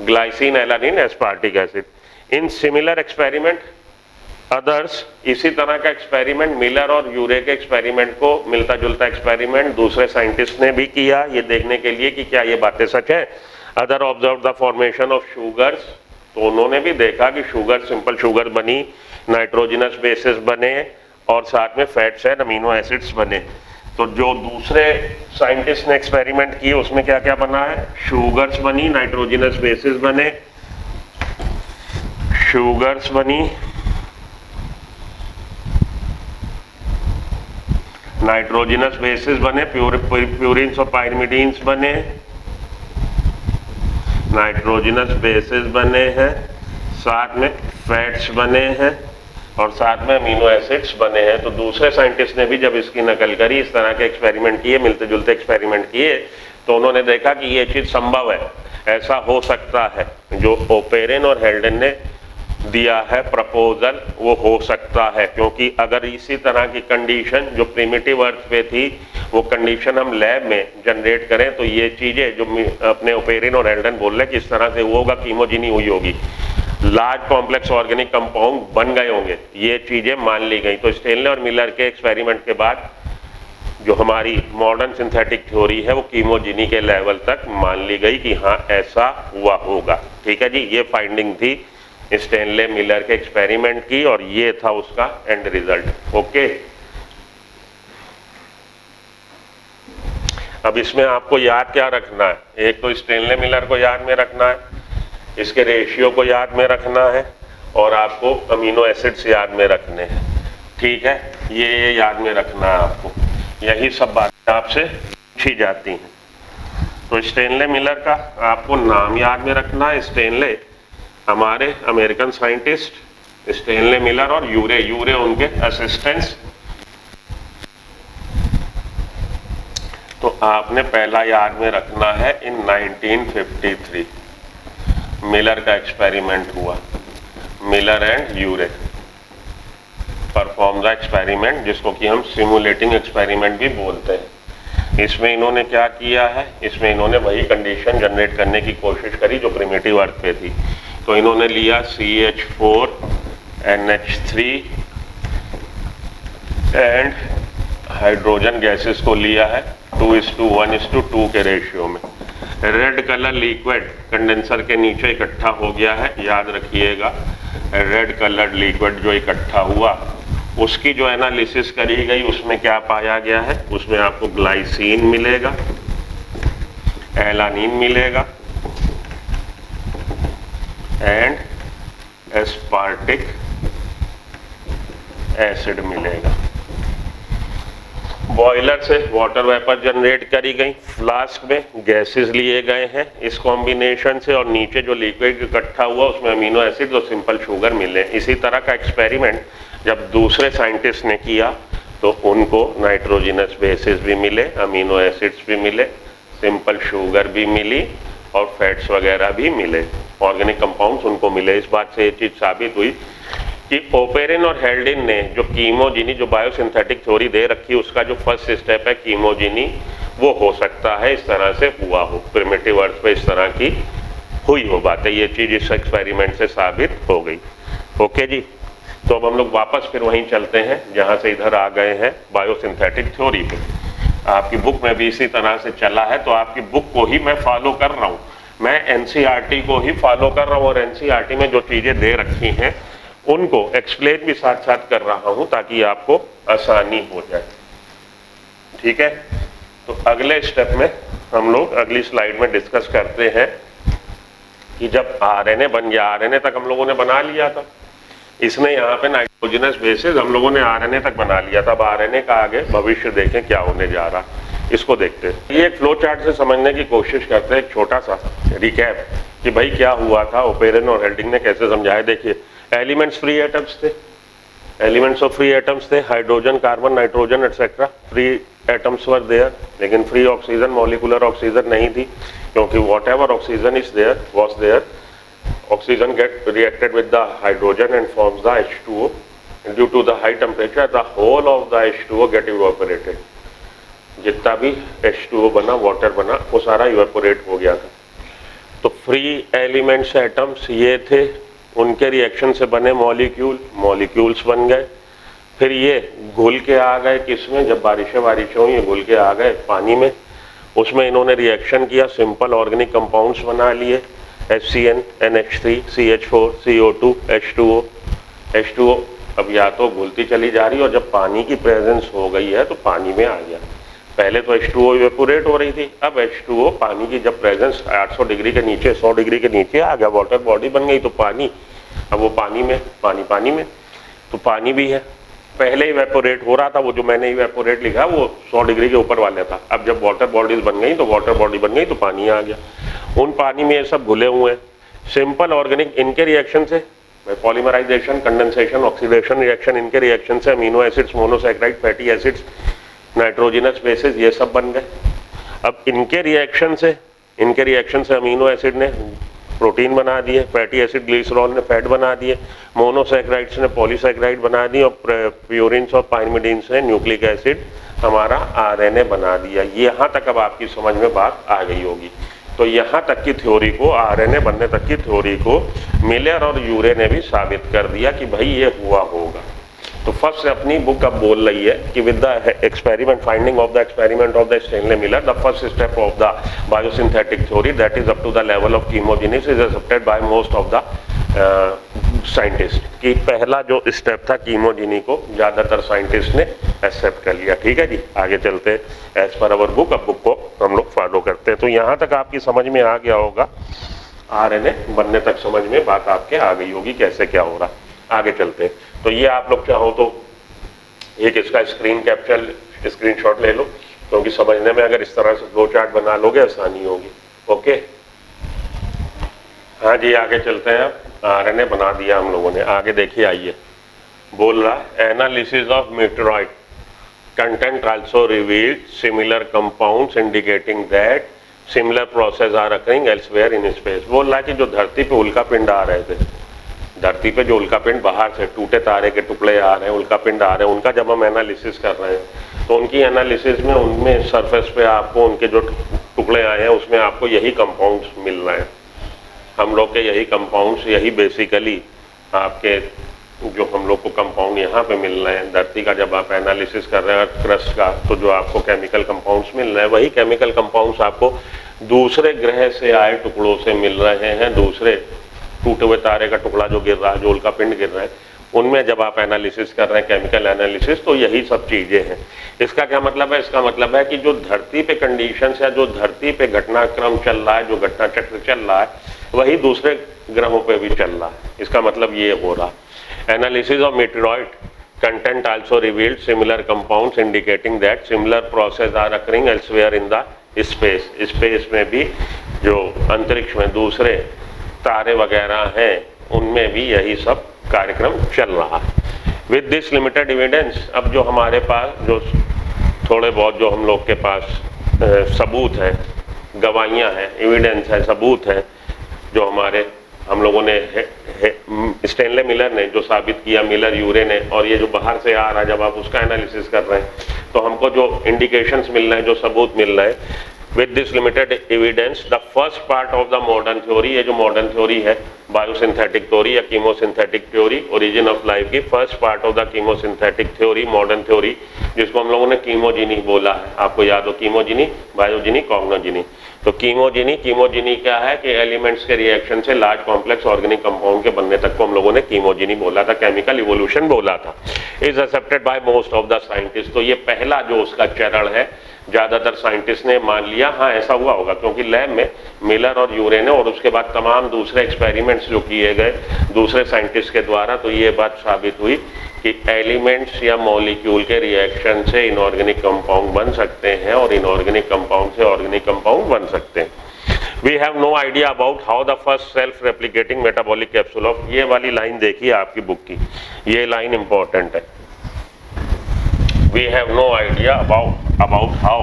Glycine, alanine, aspartic acid. In similar experiment others इसी तरह का एक्सपेरिमेंट मिलर और यूरे के एक्सपेरिमेंट को मिलता जुलता एक्सपेरिमेंट दूसरे साइंटिस्ट ने भी किया, ये देखने के लिए कि क्या ये बातें सच है। Other observe the formation of sugars, तो उन्होंने भी देखा कि शुगर, सिंपल शुगर बनी, नाइट्रोजनस बेसिस बने और साथ में फैट्स एंड अमीनो एसिड्स बने। तो जो दूसरे साइंटिस्ट ने एक्सपेरिमेंट किए उसमें क्या क्या बना है, शुगर्स बनी, नाइट्रोजनस बेसिस बने, शुगर्स बनी, नाइट्रोजनस बेसिस बने, प्यूरिन्स और पाइरिमिडीन्स बने, नाइट्रोजनस बेसिस बने हैं, साथ में फैट्स बने हैं और साथ में अमीनो एसिड्स बने हैं। तो दूसरे साइंटिस्ट ने भी जब इसकी नकल करी, इस तरह के एक्सपेरिमेंट किए, मिलते जुलते एक्सपेरिमेंट किए, तो उन्होंने देखा कि ये चीज़ संभव है, ऐसा हो सकता है। जो ओपेरिन और हेल्डेन ने दिया है प्रपोजल वो हो सकता है, क्योंकि अगर इसी तरह की कंडीशन जो प्रिमिटिव अर्थ पे थी वो कंडीशन हम लैब में जनरेट करें तो ये चीज़ें जो अपने ओपेरिन और हेल्डेन बोल रहे हैं कि इस तरह से वो होगा, कीमोजिनी हुई होगी, लार्ज कॉम्प्लेक्स ऑर्गेनिक कंपाउंड बन गए होंगे, ये चीज़ें मान ली गई। तो स्टेनले और मिलर के एक्सपेरिमेंट के बाद जो हमारी मॉडर्न सिंथेटिक थ्योरी है वो कीमोजिनी के लेवल तक मान ली गई कि हाँ ऐसा हुआ होगा। ठीक है जी, ये फाइंडिंग थी स्टेनले मिलर के एक्सपेरिमेंट की और ये था उसका एंड रिजल्ट। ओके, अब इसमें आपको याद क्या रखना है, एक तो स्टेनले मिलर को याद में रखना है, इसके रेशियो को याद में रखना है और आपको अमीनो एसिड्स याद में रखने हैं। ठीक है, ये याद में रखना है आपको, यही सब बातें आपसे पूछी जाती हैं। तो स्टेनले मिलर का आपको नाम याद में रखना है, स्टेनले हमारे अमेरिकन साइंटिस्ट, स्टेनले मिलर और यूरे उनके असिस्टेंट्स। तो आपने पहला याद में रखना है इन 1953 मिलर का एक्सपेरिमेंट हुआ, Miller and Urey perform the experiment, जिसको कि हम सिमुलेटिंग एक्सपेरिमेंट भी बोलते हैं। इसमें इन्होंने क्या किया है, इसमें इन्होंने वही कंडीशन जनरेट करने की कोशिश करी जो प्रिमिटिव अर्थ पे थी। तो इन्होंने लिया CH4NH3 एंड हाइड्रोजन गैसेस को लिया है 2:1:2 के रेशियो में। रेड कलर लिक्विड कंडेंसर के नीचे इकट्ठा हो गया है, याद रखिएगा। रेड कलर लिक्विड जो इकट्ठा हुआ उसकी जो एनालिसिस करी गई उसमें क्या पाया गया है, उसमें आपको ग्लाइसिन मिलेगा, एलानिन मिलेगा एंड एस्पार्टिक एसिड मिलेगा। बॉयलर से वाटर वेपर जनरेट करी गई, फ्लास्क में गैसेस लिए गए हैं इस कॉम्बिनेशन से और नीचे जो लिक्विड इकट्ठा हुआ उसमें अमीनो एसिड और सिंपल शुगर मिले। इसी तरह का एक्सपेरिमेंट जब दूसरे साइंटिस्ट ने किया तो उनको नाइट्रोजनस बेसिस भी मिले, अमीनो एसिड्स भी मिले, सिंपल शुगर भी मिली और फैट्स वगैरह भी मिले, ऑर्गेनिक कंपाउंड्स उनको मिले। इस बात से ये चीज़ साबित हुई कि ओपेरिन और हेल्डेन ने जो कीमोजिनी, जो बायोसिंथेटिक थ्योरी दे रखी उसका जो फर्स्ट स्टेप है कीमोजिनी, वो हो सकता है इस तरह से हुआ हो, प्रिमिटिव अर्थ पे इस तरह की हुई हो बातें। ये चीज़ इस एक्सपेरिमेंट से साबित हो गई। ओके जी, तो अब हम लोग वापस फिर वहीं चलते हैं जहाँ से इधर आ गए हैं बायोसिंथेटिक थ्योरी पे। आपकी बुक में भी इसी तरह से चला है, तो आपकी बुक को ही मैं फॉलो कर रहा हूँ, मैं एनसीईआरटी को ही फॉलो कर रहा हूँ और एनसीईआरटी में जो चीज़ें दे रखी हैं उनको एक्सप्लेन भी साथ साथ कर रहा हूँ ताकि आपको आसानी हो जाए। ठीक है, तो अगले स्टेप में हम लोग अगली स्लाइड में डिस्कस करते हैं कि जब आरएनए बन गया, आरएनए तक हम लोगों ने बना लिया था, इसने यहाँ पे नाइट्रोजनस बेसिस हम लोगों ने आरएनए तक बना लिया था। अब आरएनए का आगे भविष्य देखें क्या होने जा रहा, इसको देखते हैं। ये एक फ्लो चार्ट से समझने की कोशिश करते हैं, एक छोटा सा रिकैप कि भाई क्या हुआ था, ओपेरिन और हेल्डिंग ने कैसे समझाया। देखिए, एलिमेंट्स फ्री एटम्स थे, एलिमेंट्स ऑफ फ्री एटम्स थे, hydrogen, carbon, nitrogen etcetera, free atoms were there, लेकिन फ्री ऑक्सीजन, मॉलिकुलर ऑक्सीजन नहीं थी, क्योंकि whatever oxygen is there was there, oxygen get reacted with the hydrogen and forms the H2O. And due to the high temperature, the whole of the H2O get evaporated. जितना भी H2O बना, water बना, वो सारा evaporate हो गया था। तो फ्री एलिमेंट्स एटम्स ये थे उनके रिएक्शन से बने मॉलिक्यूल्स बन गए। फिर ये घुल के आ गए किसमें, जब बारिशें हुई ये घुल के आ गए पानी में, उसमें इन्होंने रिएक्शन किया, सिंपल ऑर्गेनिक कंपाउंड्स बना लिए, HCN, NH3, CH4, CO2, H2O। H2O अब या तो घुलती चली जा रही है और जब पानी की प्रेजेंस हो गई है तो पानी में आ गया। पहले तो H2O इवेपोरेट हो रही थी, अब H2O पानी की जब प्रेजेंस 800 डिग्री के नीचे 100 डिग्री के नीचे आ गया, वाटर बॉडी बन गई, तो पानी, अब वो पानी में, पानी में, तो पानी भी है। पहले इवेपोरेट हो रहा था, वो जो मैंने इवेपोरेट लिखा वो 100 डिग्री के ऊपर वाला था। अब जब वाटर बॉडीज बन गई तो वाटर बॉडी बन गई तो पानी आ गया। उन पानी में ये सब घुले हुए हैं। सिंपल ऑर्गेनिक, इनके रिएक्शन से पॉलीमराइजेशन, कंडेंसेशन, ऑक्सीडेशन रिएक्शन, इनके रिएक्शन से amino acids, monosaccharide, fatty acids, nitrogenous bases, ये सब बन गए। अब इनके रिएक्शन से अमीनो एसिड ने प्रोटीन बना दिए, फैटी एसिड ग्लिसरॉल ने फैट बना दिए, मोनोसैकेराइड्स ने पॉलीसैकेराइड बना दिए, और प्यूरिन्स और पाइरिमिडीन्स ने न्यूक्लिक एसिड हमारा RNA बना दिया। यहाँ तक अब आपकी समझ में बात आ गई होगी। तो यहाँ तक की थ्योरी को, RNA बनने तक की थ्योरी को मिलर और यूरे ने भी साबित कर दिया कि भाई ये हुआ होगा। तो फर्स्ट अपनी बुक अब बोल रही है कि with the experiment, finding of the experiment of the Stanley Miller, the first step of the biosynthetic theory that is up to the level of chemogenesis is accepted by most of the scientist. कि पहला जो step था कीमोजेनी को ज़्यादातर scientist ने accept कर लिया। ठीक है जी, आगे चलते हैं एज पर अवर बुक। अब बुक को हम लोग फॉलो करते हैं। तो यहाँ तक आपकी समझ में आ गया होगा, RNA बनने तक समझ में बात आपके आ गई होगी कैसे क्या हो रहा। आगे चलते हैं। तो ये आप लोग चाहो तो एक इसका स्क्रीनशॉट ले लो, क्योंकि समझने में अगर इस तरह से फ्लो चार्ट बना लोगे आसानी होगी। ओके, हाँ जी, आगे चलते हैं। अब RNA बना दिया हम लोगों ने। आगे देखिए, आइए, बोल रहा है analysis of meteoroid content also revealed similar compounds indicating that similar process are occurring elsewhere in space. बोल रहा है कि जो धरती पे उल्का पिंड आ रहे थे, धरती पे जो उल्का पिंड बाहर से टूटे तारे के टुकड़े आ रहे हैं, उल्का पिंड आ रहे हैं, उनका जब हम एनालिसिस कर रहे हैं तो उनकी एनालिसिस में उनमें सरफेस पे आपको उनके जो टुकड़े आए हैं उसमें आपको यही कंपाउंड्स मिल रहे हैं। हम लोग के यही कंपाउंड्स, यही बेसिकली आपके जो हम लोग को कंपाउंड यहाँ पे मिल रहे हैं। धरती का जब आप एनालिसिस कर रहे हैं क्रस्ट का, तो जो आपको केमिकल कंपाउंड्स मिल रहे हैं वही केमिकल कंपाउंड्स आपको दूसरे ग्रह से आए टुकड़ों से मिल रहे हैं। दूसरे टूटे हुए तारे का टुकड़ा जो गिर रहा है, जो उल्का पिंड गिर रहा है, उनमें जब आप एनालिसिस कर रहे हैं केमिकल एनालिसिस, तो यही सब चीज़ें हैं। इसका क्या मतलब है? इसका मतलब है कि जो धरती पे कंडीशंस या जो धरती पे घटनाक्रम चल रहा है, जो घटना चक्र चल रहा है, वही दूसरे ग्रहों पे भी चल रहा है। इसका मतलब ये हो रहा। Analysis of meteoroid content also revealed similar compounds indicating that similar process are occurring elsewhere in the space. Space में भी, जो अंतरिक्ष में दूसरे तारे वगैरह हैं, उनमें भी यही सब कार्यक्रम चल रहा है। विद दिस लिमिटेड एविडेंस, अब जो हमारे पास जो थोड़े बहुत जो हम लोग के पास सबूत हैं, गवाहियाँ हैं, एविडेंस है, सबूत है, जो हम लोगों ने स्टेनले मिलर ने जो साबित किया, मिलर यूरे ने, और ये जो बाहर से आ रहा है जब आप उसका एनालिसिस कर रहे हैं, तो हमको जो इंडिकेशंस मिल रहे हैं, जो सबूत मिल रहे हैं, with this limited evidence the first part of the modern theory, ये जो मॉडर्न थ्योरी है, बायोसिंथेटिक थ्योरी या chemosynthetic theory, origin of life की first part of the chemosynthetic theory, modern theory, जिसको हम लोगों ने कीमोजेनी बोला है। आपको याद हो, कीमोजेनी, बायोजेनी, कॉग्नोजेनी। तो कीमोजेनी क्या है कि एलिमेंट्स के रिएक्शन से लार्ज कॉम्प्लेक्स ऑर्गेनिक कंपाउंड के बनने तक को हम लोगों ने कीमोजेनी बोला था, केमिकल इवोल्यूशन बोला था। Is accepted by most of the scientist. तो ये पहला जो उसका चरण है, ज़्यादातर साइंटिस्ट ने मान लिया, हाँ ऐसा हुआ होगा, क्योंकि लैब में मिलर और यूरे ने और उसके बाद तमाम दूसरे एक्सपेरिमेंट्स जो किए गए दूसरे साइंटिस्ट के द्वारा, तो ये बात साबित हुई कि एलिमेंट्स या मॉलिक्यूल के रिएक्शन से इनऑर्गेनिक कंपाउंड बन सकते हैं और इनऑर्गेनिक कंपाउंड से ऑर्गेनिक कंपाउंड बन सकते हैं। We have no idea about how the first self replicating metabolic capsule of, ये वाली लाइन देखिए आपकी बुक की, ये लाइन इंपॉर्टेंट है। We have no idea about how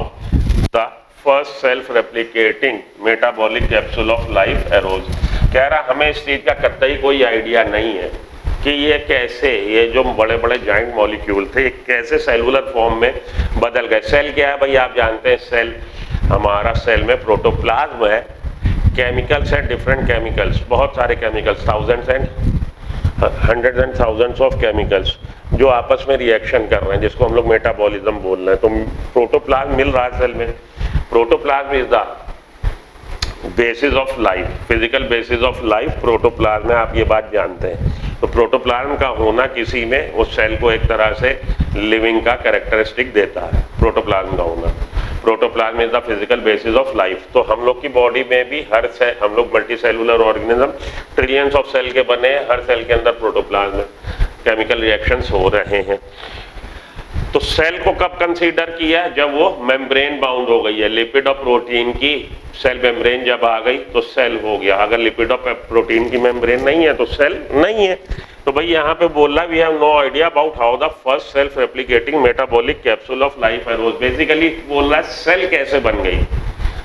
the first self-replicating metabolic capsule of life arose। कह रहा हमें इस चीज़ का कतई कोई आइडिया नहीं है कि ये कैसे, ये जो बड़े बड़े जाइंट मॉलिक्यूल थे, कैसे सेलुलर फॉर्म में बदल गए। सेल क्या है भाई, आप जानते हैं, सेल हमारा सेल में प्रोटोप्लाज्म है, केमिकल्स हैं, डिफरेंट केमिकल्स, बहुत सारे chemicals, thousands and hundred and thousands of chemicals जो आपस में रिएक्शन कर रहे हैं, जिसको हम लोग मेटाबॉलिज्म बोल रहे हैं। तो प्रोटोप्लाज्म मिल रहा है सेल में। Protoplasm is the basis of life, physical basis of life protoplasm है, आप ये बात जानते हैं। तो प्रोटोप्लाज्म का होना किसी में उस सेल को एक तरह से लिविंग का कैरेक्टरिस्टिक देता है, प्रोटोप्लाज्म का होना। Protoplasm is the physical basis of life. तो हम लोग की बॉडी में भी हर सेल, हम लोग multi cellular organism, trillions of cell के बने हैं, हर सेल के अंदर प्रोटोप्लाज्म केमिकल रिएक्शंस हो रहे हैं। तो सेल को कब कंसीडर किया है? जब वो मेम्ब्रेन बाउंड हो गई है, लिपिड और प्रोटीन की सेल मेम्ब्रेन जब आ गई तो सेल हो गया। अगर लिपिड और प्रोटीन की मेम्ब्रेन नहीं है तो सेल नहीं है। तो भाई यहाँ पे बोल रहा we have no idea about how the first self replicating metabolic capsule of life arose. Basically बोल रहा है सेल कैसे बन गई।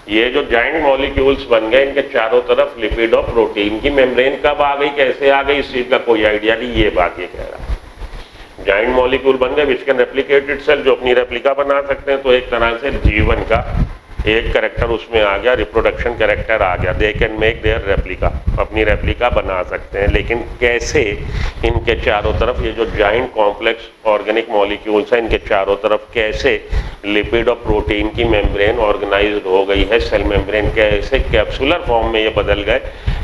ये जो जाइंट मॉलिक्यूल्स बन गए, इनके चारों तरफ लिपिड और प्रोटीन की मेम्ब्रेन कब आ गई, कैसे आ गई, इस चीज का कोई आइडिया नहीं। ये बात ये कह रहा है जाइंट मॉलिक्यूल बन गए विच कैन रेप्लिकेट इटसेल्फ, जो अपनी रेप्लिका बना सकते हैं। तो एक तरह से जीवन का एक कैरेक्टर उसमें आ गया, रिप्रोडक्शन कैरेक्टर आ गया। They can make their replica, अपनी रेप्लिका बना सकते हैं। लेकिन कैसे इनके चारों तरफ ये जो जाइंट कॉम्प्लेक्स ऑर्गेनिक मॉलिक्यूल्स हैं, इनके चारों तरफ कैसे लिपिड और प्रोटीन की मेम्ब्रेन ऑर्गेनाइज्ड हो गई है, सेल मेम्ब्रेन कैसे कैप्सुलर फॉर्म में ये बदल गए,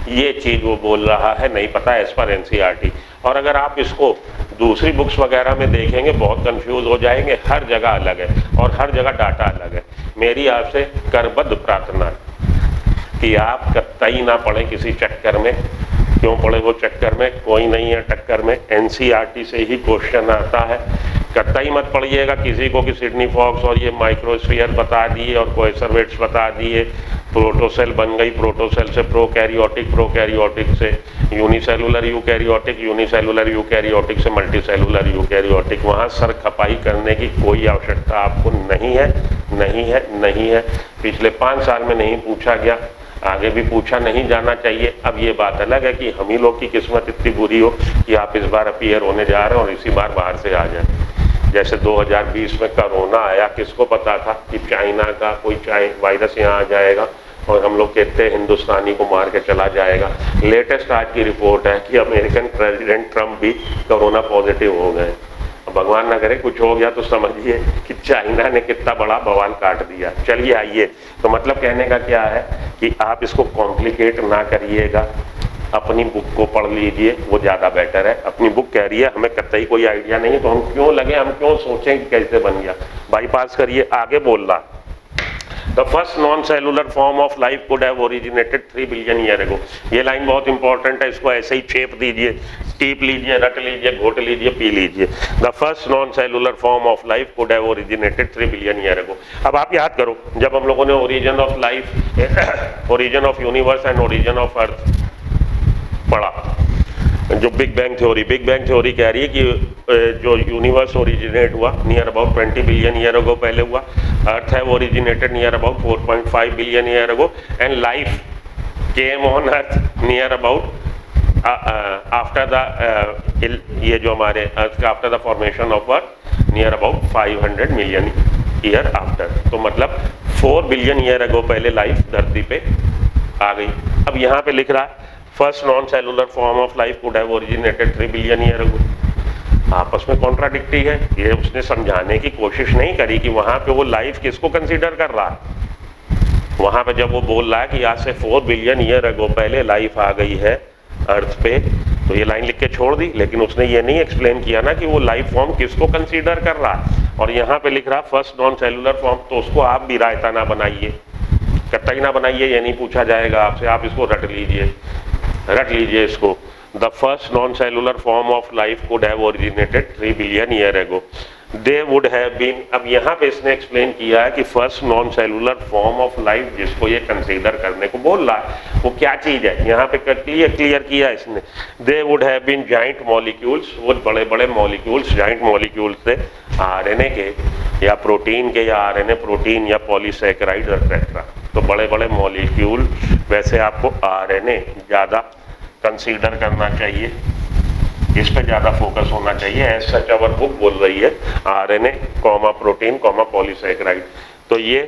ये चीज वो बोल रहा है नहीं पता एज पर एनसीईआरटी। और अगर आप इसको दूसरी बुक्स वगैरह में देखेंगे बहुत कंफ्यूज हो जाएंगे, हर जगह अलग है और हर जगह डाटा अलग है। मेरी आपसे करबद्ध प्रार्थना है कि आप कतई ना पढ़े किसी चक्कर में। क्यों पढ़े वो चक्कर में? कोई नहीं है टक्कर में, एनसीईआरटी से ही क्वेश्चन आता है। कतई मत पढ़िएगा किसी को कि सिडनी फॉक्स और ये माइक्रोस्फीयर बता दिए और कोएसरवेट्स बता दिए, प्रोटोसेल बन गई, प्रोटोसेल से प्रोकैरियोटिक, प्रोकैरियोटिक से यूनिसेलुलर यूकैरियोटिक, यूनिसेलुलर यूकैरियोटिक से मल्टीसेलुलर यूकैरियोटिक। वहाँ सर खपाई करने की कोई आवश्यकता आपको नहीं है, नहीं है, नहीं है। पिछले 5 साल में नहीं पूछा गया, आगे भी पूछा नहीं जाना चाहिए। अब ये बात अलग है कि हम ही लोग की किस्मत इतनी बुरी हो कि आप इस बार अपीयर होने जा रहे हैं और इसी बार बाहर से आ जाए। जैसे 2020 में कोरोना आया, किसको पता था कि चाइना का कोई वायरस यहाँ आ जाएगा और हम लोग कहते हैं हिंदुस्तानी को मार के चला जाएगा। लेटेस्ट आज की रिपोर्ट है कि अमेरिकन प्रेसिडेंट ट्रंप भी कोरोना पॉजिटिव हो गए। भगवान ना करे कुछ हो गया तो समझिए कि चाइना ने कितना बड़ा बवाल काट दिया। चलिए आइए, तो मतलब कहने का क्या है कि आप इसको कॉम्प्लिकेट ना करिएगा, अपनी बुक को पढ़ लीजिए, वो ज़्यादा बेटर है। अपनी बुक कह रही है हमें कतई कोई आइडिया नहीं, तो हम क्यों लगे, हम क्यों सोचें कि कैसे बन गया। बाईपास करिए, आगे बोल रहा। The first non-cellular form of life could have originated 3 billion year ago। ये लाइन बहुत इंपॉर्टेंट है, इसको ऐसे ही छेप दीजिए, टीप लीजिए, रट लीजिए, घोट लीजिए, पी लीजिए। The first non-cellular form of life could have originated 3 billion year ago। अब आप याद करो, जब हम लोगों ने origin of life, origin of universe and origin of earth पढ़ा, जो बिग बैंग थ्योरी कह रही है कि जो यूनिवर्स ओरिजिनेट हुआ नियर अबाउट 20 बिलियन ईयर अगो पहले हुआ, अर्थ है originated near about 4.5 billion year ago, and life came on earth near about after the ये जो हमारे अर्थ का after the formation of earth near about 500 million year after. तो मतलब 4 बिलियन ईयर अगो पहले लाइफ धरती पे आ गई। अब यहाँ पे लिख रहा है first non cellular form of life could have originated 3 billion year अगो। आपस में कॉन्ट्राडिक्टी है। ये उसने समझाने की कोशिश नहीं करी कि वहां पे वो लाइफ किसको कंसीडर कर रहा है। वहां पे जब वो बोल रहा है कि आज से 4 बिलियन ईयर अगो पहले लाइफ आ गई है अर्थ पे, तो ये लाइन लिख के छोड़ दी, लेकिन उसने ये नहीं एक्सप्लेन किया ना कि वो लाइफ फॉर्म किसको कंसीडर कर रहा है। और यहाँ पे लिख रहा फर्स्ट नॉन सेलुलर फॉर्म, तो उसको आप भी रायता ना बनाइए, कतई ना बनाइए, ये नहीं पूछा जाएगा आपसे, आप इसको रट लीजिए इसको। The first non cellular form of life could have originated 3 billion year ago. They would have been, अब यहाँ पे इसने एक्सप्लेन किया है कि first non cellular form of life जिसको ये कंसीडर करने को बोल रहा है वो क्या चीज है, यहाँ पे क्लियर किया इसने। They would have been giant molecules, वो बड़े बड़े मॉलिक्यूल्स, जाइंट मॉलिक्यूल्स थे आरएनए के या प्रोटीन के, या आरएनए प्रोटीन या पॉलीसैकेराइड एक्सेट्रा। तो बड़े बड़े मॉलिक्यूल, वैसे आपको आरएनए ज़्यादा कंसीडर करना चाहिए, इस पे ज़्यादा फोकस होना चाहिए। एज सच अवर बुक बोल रही है RNA comma protein comma polysaccharide. तो ये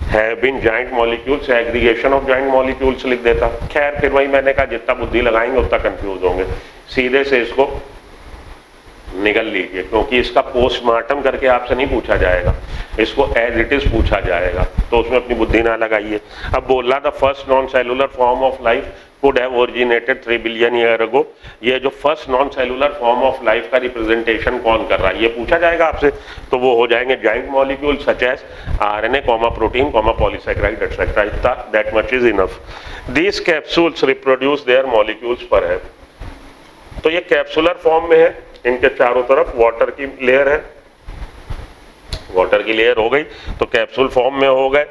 have been giant molecules, aggregation of giant molecules लिख देता। खैर फिर वही मैंने कहा जितना बुद्धि लगाएंगे उतना कंफ्यूज होंगे। सीधे से इसको निगल लीजिए, क्योंकि इसका पोस्टमार्टम करके आपसे नहीं पूछा जाएगा, इसको एज इट इज पूछा जाएगा, तो उसमें अपनी बुद्धि ना लगाइए। अब बोल रहा the first non cellular form of life could have originated 3 billion year ago. ये जो first non cellular form of life का रिप्रेजेंटेशन कौन कर रहा है, ये पूछा जाएगा आपसे, तो वो हो जाएंगे giant molecule such as RNA, protein, polysaccharide etcetera. इतना that much is enough. These capsules reproduce their molecules पर है। तो ये कैप्सुलर फॉर्म में है, इनके चारों तरफ वाटर की लेयर है, वाटर की लेयर हो गई तो कैप्सूल फॉर्म में हो गए।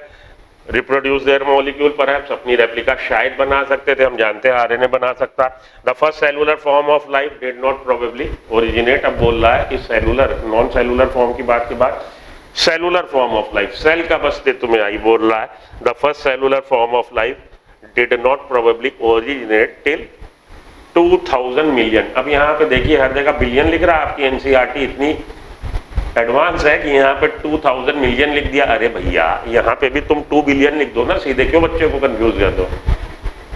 रिप्रोड्यूस देयर मॉलिक्यूल पर है, अपनी रेप्लिका शायद बना सकते थे, हम जानते हैं आरएनए बना सकता। The first cellular form of life did not probably originate. अब बोल रहा है कि सेलुलर नॉन सेलुलर फॉर्म की बात के बाद cellular form of life, cell का अस्तित्व में आई, बोल रहा है the first cellular form of life did not probably originate till 2000 million. अब यहाँ पे देखिए हर जगह बिलियन लिख रहा है, आपकी एनसीईआरटी इतनी एडवांस है कि यहाँ पे 2000 मिलियन लिख दिया। अरे भैया यहाँ पे भी तुम 2 बिलियन लिख दो ना सीधे, क्यों बच्चे को कंफ्यूज कर दो?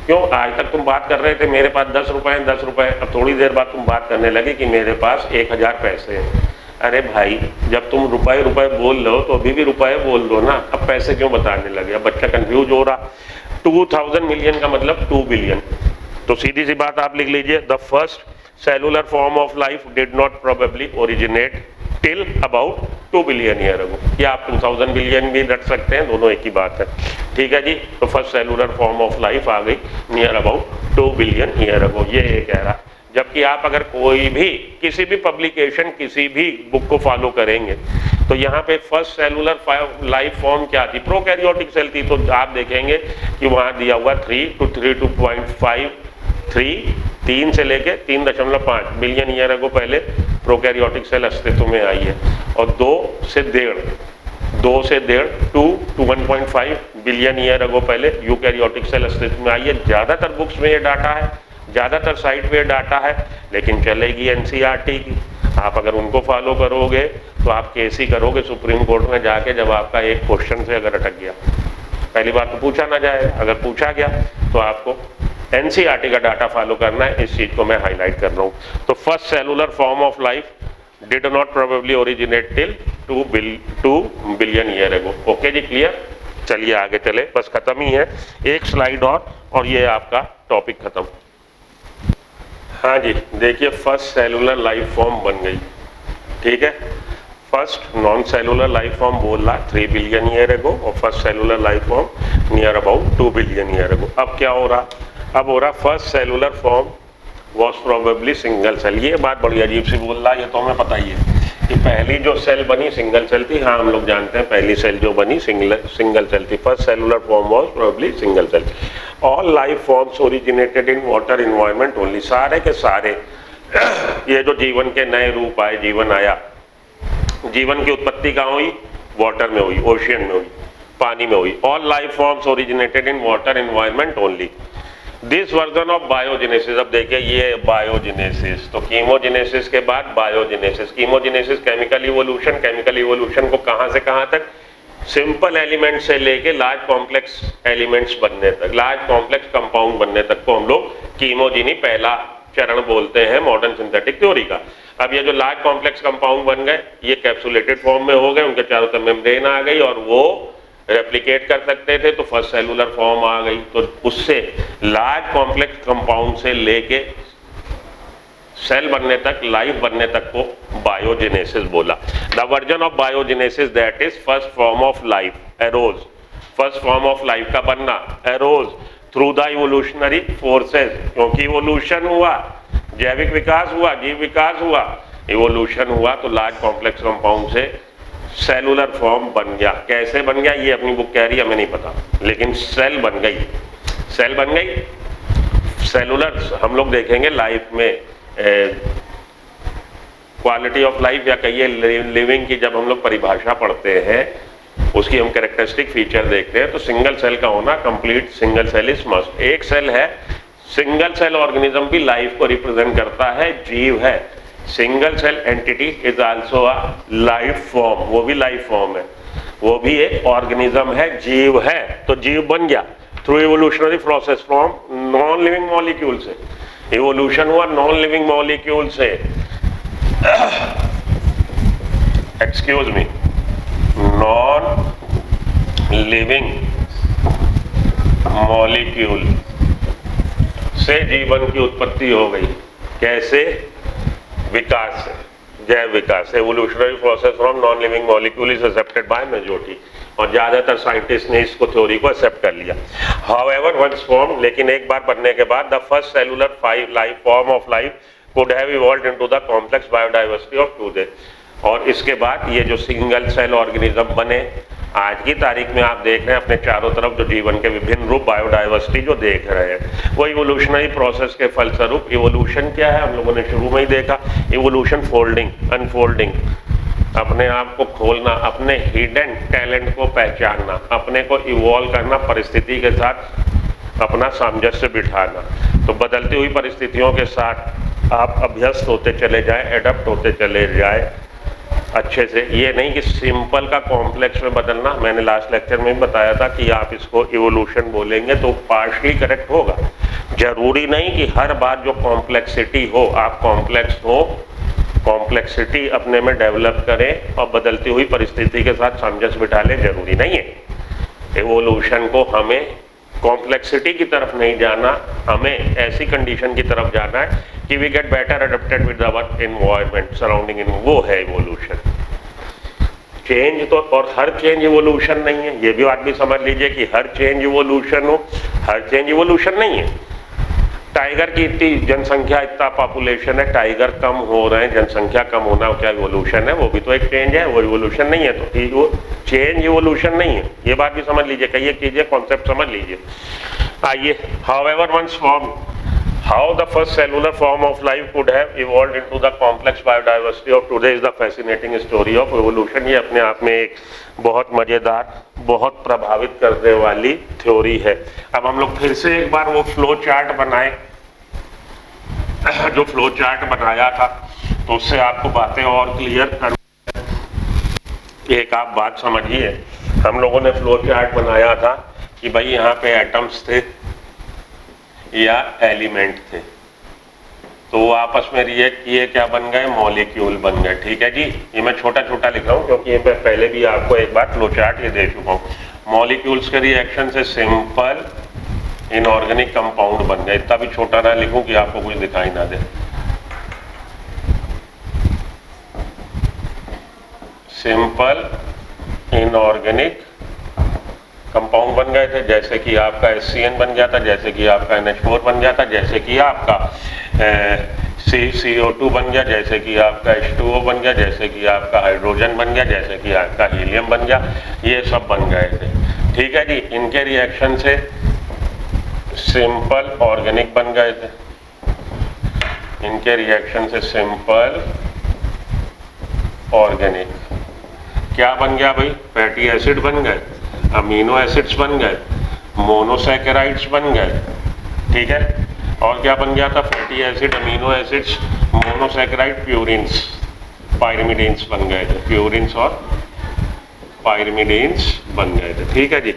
क्यों आज तक तुम बात कर रहे थे मेरे पास 10 रुपए हैं 10 रुपए, अब थोड़ी देर बाद तुम बात करने लगे कि मेरे पास 1000 पैसे हैं। अरे भाई जब तुम रुपए रुपए बोल लो तो अभी भी रुपए बोल दो ना, अब पैसे क्यों बताने लगे? अब बच्चा कंफ्यूज हो रहा। 2000 मिलियन का मतलब 2 बिलियन। तो सीधी सी बात आप लिख लीजिए the first cellular form of life did not probably originate till about 2 billion year अगो, या आप 2000 बिलियन भी रख सकते हैं, दोनों एक ही बात है। ठीक है जी, तो first cellular form of life आ गई near about 2 billion year ago, ये कह रहा। जबकि आप अगर कोई भी किसी भी पब्लिकेशन किसी भी बुक को फॉलो करेंगे तो यहाँ पे फर्स्ट सेलुलर लाइफ फॉर्म क्या थी, प्रोकैरियोटिक सेल थी, तो आप देखेंगे कि वहाँ दिया हुआ 3 to 3.5 3 से लेके 3.5 बिलियन ईयर अगो पहले प्रोकैरियोटिक सेल अस्तित्व में आई है, और 2 से 1.5 2 to 1.5 बिलियन ईयर अगो पहले यूकैरियोटिक सेल अस्तित्व में आई है। ज़्यादातर बुक्स में ये डाटा है, ज़्यादातर साइट पे डाटा है, लेकिन चलेगी एनसीईआरटी की। आप अगर उनको फॉलो करोगे तो आप केस ही करोगे सुप्रीम कोर्ट में जाके, जब आपका एक क्वेश्चन से अगर अटक गया। पहली बात तो पूछा ना जाए, अगर पूछा गया तो आपको एनसीईआरटी का डाटा फॉलो करना है, इस चीज को मैं हाईलाइट कर रहा हूँ। तो first cellular form of life did not probably originate till 2 billion year ago. Okay जी, क्लियर? चलिए आगे चले, बस खत्म ही है, एक स्लाइड और ये आपका टॉपिक खत्म। हाँ जी, देखिए फर्स्ट सेलुलर लाइफ फॉर्म बन गई। ठीक है, first non cellular life form बोल रहा 3 बिलियन ईयर अगो, और first cellular life form near about 2 billion year ago. अब क्या हो रहा? अब हो रहा first cellular form was probably single cell. ये बात बड़ी अजीब सी बोल रहा है, ये तो हमें पता ही है कि पहली जो सेल बनी सिंगल सेल थी। हाँ, हम लोग जानते हैं पहली सेल जो बनी सिंगल सेल थी। First cellular form was probably single cell. All life forms originated in water environment only. सारे के सारे ये जो जीवन के नए रूप आए, जीवन आया, जीवन की उत्पत्ति कहाँ हुई? वाटर में हुई, ओशियन में हुई, पानी में हुई। All life forms originated in water environment only. This version of biogenesis. अब देखिए ये बायोजेनेसिस, तो कीमोजेनेसिस के बाद biogenesis. Chemogenesis chemical evolution, chemical evolution को कहाँ से कहाँ तक? सिंपल एलिमेंट से लेके लार्ज कॉम्प्लेक्स एलिमेंट्स बनने तक, लार्ज कॉम्प्लेक्स कंपाउंड बनने तक को हम लोग कीमोजेनी पहला चरण बोलते हैं मॉडर्न सिंथेटिक थ्योरी का। अब ये जो लार्ज कॉम्प्लेक्स कंपाउंड बन गए, ये कैप्सुलेटेड फॉर्म में हो गए, उनके चारों तरफ मेम्ब्रेन आ गई और वो रेप्लिकेट कर सकते थे, तो फर्स्ट सेलुलर फॉर्म आ गई। तो उससे लार्ज कॉम्प्लेक्स कंपाउंड से लेके सेल बनने तक, लाइफ बनने तक को बायोजेनेसिस बोला। The version of biogenesis that is first form of life arrows. First form of life का बनना arrows through the evolutionary forces, क्योंकि इवोल्यूशन हुआ, जैविक विकास हुआ, जीव विकास हुआ, इवोल्यूशन हुआ, तो लार्ज कॉम्प्लेक्स कंपाउंड से सेलुलर फॉर्म बन गया। कैसे बन गया ये अपनी बुक कह रही है, हमें नहीं पता, लेकिन सेल बन गई, सेल बन गई। सेलुलर हम लोग देखेंगे लाइफ में क्वालिटी ऑफ लाइफ या कहिए लिविंग की, जब हम लोग परिभाषा पढ़ते हैं उसकी हम कैरेक्टरिस्टिक फीचर देखते हैं, तो सिंगल सेल का होना, complete single cell is must. एक सेल है, सिंगल सेल ऑर्गेनिज्म भी लाइफ को रिप्रेजेंट करता है, जीव है। Single cell entity is also a life form, वो भी लाइफ फॉर्म है, वो भी एक ऑर्गेनिज्म है, जीव है। तो जीव बन गया through evolutionary process from non living molecule से। इवोल्यूशन हुआ नॉन लिविंग मॉलिक्यूल से, excuse me, non living molecule से जीवन की उत्पत्ति हो गई। कैसे? विकास से, जैव विकास। Evolutionary process from non living molecule is accepted by majority, और ज्यादातर साइंटिस्ट ने इसको थ्योरी को एक्सेप्ट कर लिया। हाउएवर वंस फॉर्म, लेकिन एक बार बनने के बाद, the first cellular life form of life could have evolved into the complex biodiversity of today. और इसके बाद ये जो सिंगल सेल ऑर्गेनिज्म बने, आज की तारीख में आप देख रहे हैं अपने चारों तरफ जो जीवन के विभिन्न रूप, बायोडाइवर्सिटी जो देख रहे हैं, वो इवोल्यूशनरी प्रोसेस के फलस्वरूप। इवोल्यूशन क्या है? हम लोगों ने शुरू में ही देखा, इवोल्यूशन फोल्डिंग, अनफोल्डिंग, अपने आप को खोलना, अपने हिडन टैलेंट को पहचानना, अपने को इवॉल्व करना, परिस्थिति के साथ अपना सामंजस्य बिठाना। तो बदलती हुई परिस्थितियों के साथ आप अभ्यस्त होते चले जाएं, एडप्ट होते चले जाएं अच्छे से। ये नहीं कि सिंपल का कॉम्प्लेक्स में बदलना। मैंने लास्ट लेक्चर में भी बताया था कि आप इसको इवोल्यूशन बोलेंगे तो पार्शली करेक्ट होगा। जरूरी नहीं कि हर बार जो कॉम्प्लेक्सिटी हो, आप कॉम्प्लेक्स हो, कॉम्प्लेक्सिटी अपने में डेवलप करें और बदलती हुई परिस्थिति के साथ सामंजस्य बिठा लें, जरूरी नहीं है। इवोल्यूशन को हमें कॉम्प्लेक्सिटी की तरफ नहीं जाना, हमें ऐसी कंडीशन की तरफ जाना है कि we get better adapted with our environment surrounding, इन वो है इवोल्यूशन। चेंज तो, और हर चेंज इवोल्यूशन नहीं है, ये भी बात भी समझ लीजिए कि हर चेंज इवोल्यूशन हो, हर चेंज इवोल्यूशन नहीं है। टाइगर की इतनी जनसंख्या, इतना पॉपुलेशन है, टाइगर कम हो रहे हैं, जनसंख्या कम होना क्या इवोल्यूशन है? वो भी तो एक चेंज है, वो इवोल्यूशन नहीं है। तो वो चेंज इवोल्यूशन नहीं है, ये बात भी समझ लीजिए, कई एक चीजें कॉन्सेप्ट समझ लीजिए। आइए, however once form, how the first cellular form of life could have evolved into the complex biodiversity of today is the fascinating story of evolution। ये अपने आप में एक बहुत मजेदार, बहुत प्रभावित करने वाली थ्योरी है। अब हम लोग फिर से एक बार वो फ्लो चार्ट बनाए, जो फ्लो चार्ट बनाया था, तो उससे आपको बातें और क्लियर कर। एक आप बात समझिए, हम लोगों ने फ्लो चार्ट बनाया था कि भाई यहाँ पे एटम्स थे या एलिमेंट थे, तो वो आपस में रिएक्ट किए, क्या बन गए? मॉलिक्यूल बन गए। ठीक है जी, ये मैं छोटा छोटा लिख रहा हूँ क्योंकि ये पहले भी आपको एक बार फ्लो चार्ट ये दे चुका हूँ। मॉलिक्यूल्स के रिएक्शन से सिंपल इनऑर्गेनिक कंपाउंड बन गए। इतना भी छोटा ना लिखूं कि आपको कुछ दिखाई ना दे। सिंपल इनऑर्गेनिक कंपाउंड बन गए थे, जैसे कि आपका HCN बन गया था, जैसे कि आपका NH4 बन गया था, जैसे कि आपका CO2 बन गया, जैसे कि आपका H2O बन गया, जैसे कि आपका हाइड्रोजन बन गया, जैसे कि आपका हीलियम बन गया, ये सब बन गए थे। ठीक है जी, इनके रिएक्शन से सिंपल ऑर्गेनिक बन गए थे, इनके रिएक्शन से सिंपल ऑर्गेनिक क्या बन गया भाई? फैटी एसिड बन गए, अमीनो एसिड्स बन गए, मोनोसैकेराइड्स बन गए। ठीक है, और क्या बन गया था? Fatty acid, amino acids, monosaccharide, purines, pyrimidines बन गए थे। प्यूरिन्स और पायरिमिडीन्स बन गए थे। ठीक है जी,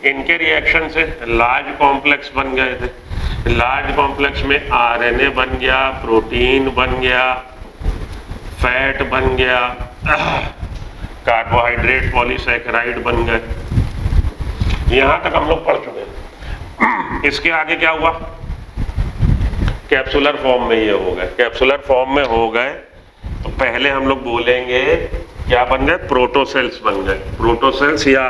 इनके रिएक्शन से लार्ज कॉम्प्लेक्स बन गए थे। लार्ज कॉम्प्लेक्स में RNA बन गया, प्रोटीन बन गया, फैट बन गया, कार्बोहाइड्रेट, पॉलीसैकेराइड बन गए। यहां तक हम लोग पढ़ चुके हैं। इसके आगे क्या हुआ? कैप्सुलर फॉर्म में ये हो गए। कैप्सुलर फॉर्म में हो गए तो पहले हम लोग बोलेंगे क्या बन गए? प्रोटोसेल्स बन गए। प्रोटोसेल्स, या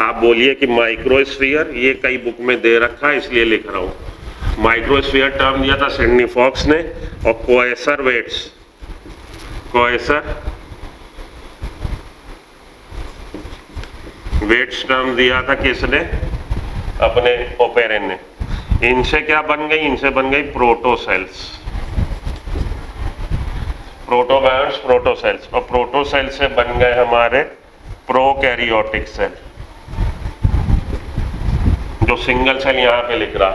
आप बोलिए कि माइक्रोस्फीयर, ये कई बुक में दे रखा है इसलिए लिख रहा हूं। माइक्रोस्फीयर टर्म दिया था सिडनी फॉक्स ने, और कोएसर वेट्स, कोएसर वेट्स टर्म दिया था किसने? अपने ओपेरेन ने। इनसे क्या बन गई? इनसे बन गई प्रोटोसेल्स, प्रोटोबायंट्स, प्रोटोसेल्स। और प्रोटोसेल से बन गए हमारे प्रोकैरियोटिक सेल, जो सिंगल सेल यहां पे लिख रहा।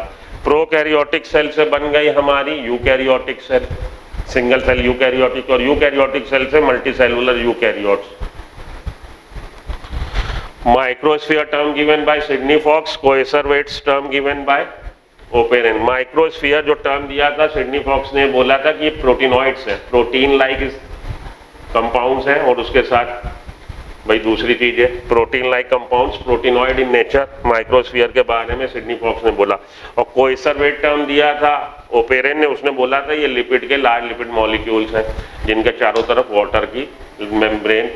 प्रोकैरियोटिक सेल से बन गई हमारी eukaryotic cell, single cell eukaryotic, और यूकैरियोटिक सेल से multicellular eukaryotes. Microsphere term given by Sidney Fox, Coeser weights term given by Oparin. Microsphere जो टर्म दिया था सिडनी फॉक्स ने, बोला था कि ये प्रोटीनॉइड्स है, प्रोटीन लाइक कंपाउंड्स हैं, और उसके साथ भाई दूसरी चीज है protein like compounds, proteinoid in nature. Microsphere के बारे में सिडनी फॉक्स ने बोला। और कोइसरवेट टर्म दिया था ओपेरेन ने, उसने बोला था ये लिपिड के लार्ज लिपिड मॉलिक्यूल्स हैं जिनके चारों तरफ वाटर की मेम्ब्रेन।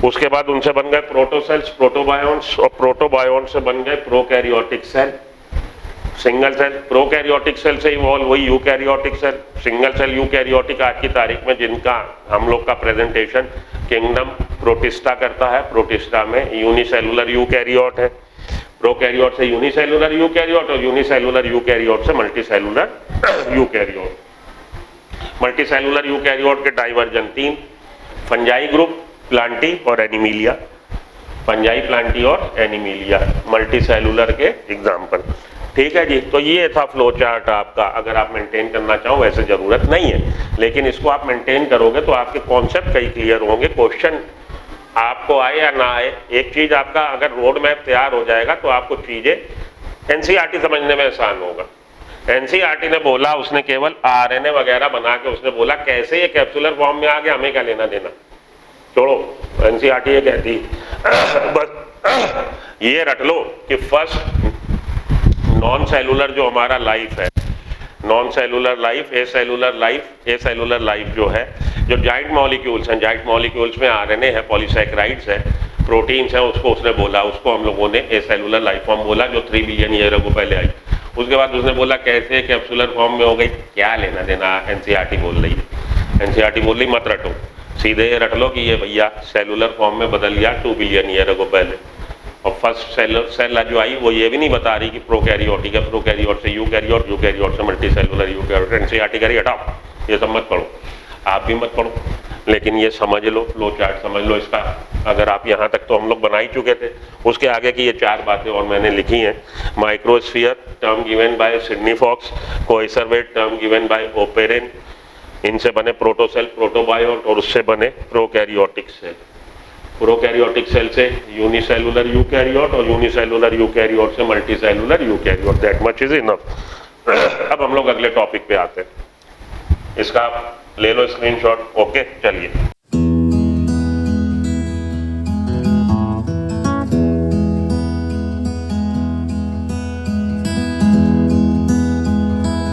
उसके बाद उनसे बन गए प्रोटोसेल्स, प्रोटोबायोन्स, और प्रोटोबायोन्स से बन गए prokaryotic cell, single cell. Prokaryotic cell से इवॉल्व हुई eukaryotic cell, single cell eukaryotic आज की तारीख में, जिनका हम लोग का प्रेजेंटेशन किंगडम प्रोटिस्टा करता है। प्रोटिस्टा में यूनिसेलुलर यूकैरियोट है, प्रोकैरियोट से यूनिसेलुलर यूकैरियोट, और यूनिसेलुलर यूकैरियोट से मल्टीसेलुलर यूकैरियोट। मल्टीसेलुलर यूकैरियोट के डाइवर्जन 3, फंजाई ग्रुप, प्लांटी और एनिमिलिया। फंजाई, प्लांटी और एनिमिलिया मल्टीसेलुलर के एग्जाम्पल। ठीक है जी, तो ये था फ्लो चार्ट आपका। अगर आप मेंटेन करना चाहो, वैसे जरूरत नहीं है, लेकिन इसको आप मेंटेन करोगे तो आपके कॉन्सेप्ट कई क्लियर होंगे। क्वेश्चन आपको आए या ना आए, एक चीज आपका अगर रोड मैप तैयार हो जाएगा तो आपको चीजें एनसीईआरटी समझने में आसान होगा। एनसीईआरटी ने बोला, उसने केवल आरएनए वगैरह बना के उसने बोला कैसे ये कैप्सुलर फॉर्म में आ गया, हमें क्या लेना देना, छोड़ो। एनसीईआरटी ये कहती बस ये रट लो कि फर्स्ट नॉन सेलुलर जो हमारा लाइफ है, नॉन सेलुलर लाइफ, ए सेलुलर लाइफ जो है, जो जाइंट मॉलिक्यूल्स हैं, जाइंट मॉलिक्यूल्स में आरएनए है, पॉलीसैकेराइड्स है, प्रोटीन्स हैं, उसको उसने बोला, उसको हम लोगों ने ए सेलुलर लाइफ फॉर्म बोला, जो 3 बिलियन ईयर को पहले आई। उसके बाद उसने बोला कैसे कैप्सुलर फॉर्म में हो गई, क्या लेना देना, एनसीईआरटी बोल रही है। एनसीईआरटी बोल रही मत रटो, सीधे ये रट लो कि ये भैया सेलुलर फॉर्म में बदल गया 2 बिलियन ईयर को पहले। और फर्स्ट सेल जो आई वो ये भी नहीं बता रही कि प्रोकैरियोटिक है, प्रोकैरियोट से यूकैरियोट, यूकैरियोट से मल्टीसेलुलर यूकैरियोट। एनसीईआरटी कह रही हटाओ, ये सब मत पढ़ो, आप भी मत पढ़ो, लेकिन ये समझ लो, फ्लो चार्ट समझ लो इसका। अगर आप यहाँ तक तो हम लोग बना ही चुके थे, उसके आगे की ये 4 बातें और मैंने लिखी हैं। Microsphere term given by Sydney Fox, coacervate term given by Oparin, इनसे बने प्रोटोसेल, प्रोटोबायोट, और उससे बने प्रोकैरियोटिक सेल। प्रोकैरियोटिक सेल से यूनिसेलुलर यूकैरियोट, और यूनिसेलुलर यूकैरियोट से multicellular eukaryote. That much is enough. अब हम लोग अगले टॉपिक पे आते हैं, इसका आप ले लो स्क्रीनशॉट। ओके, चलिए।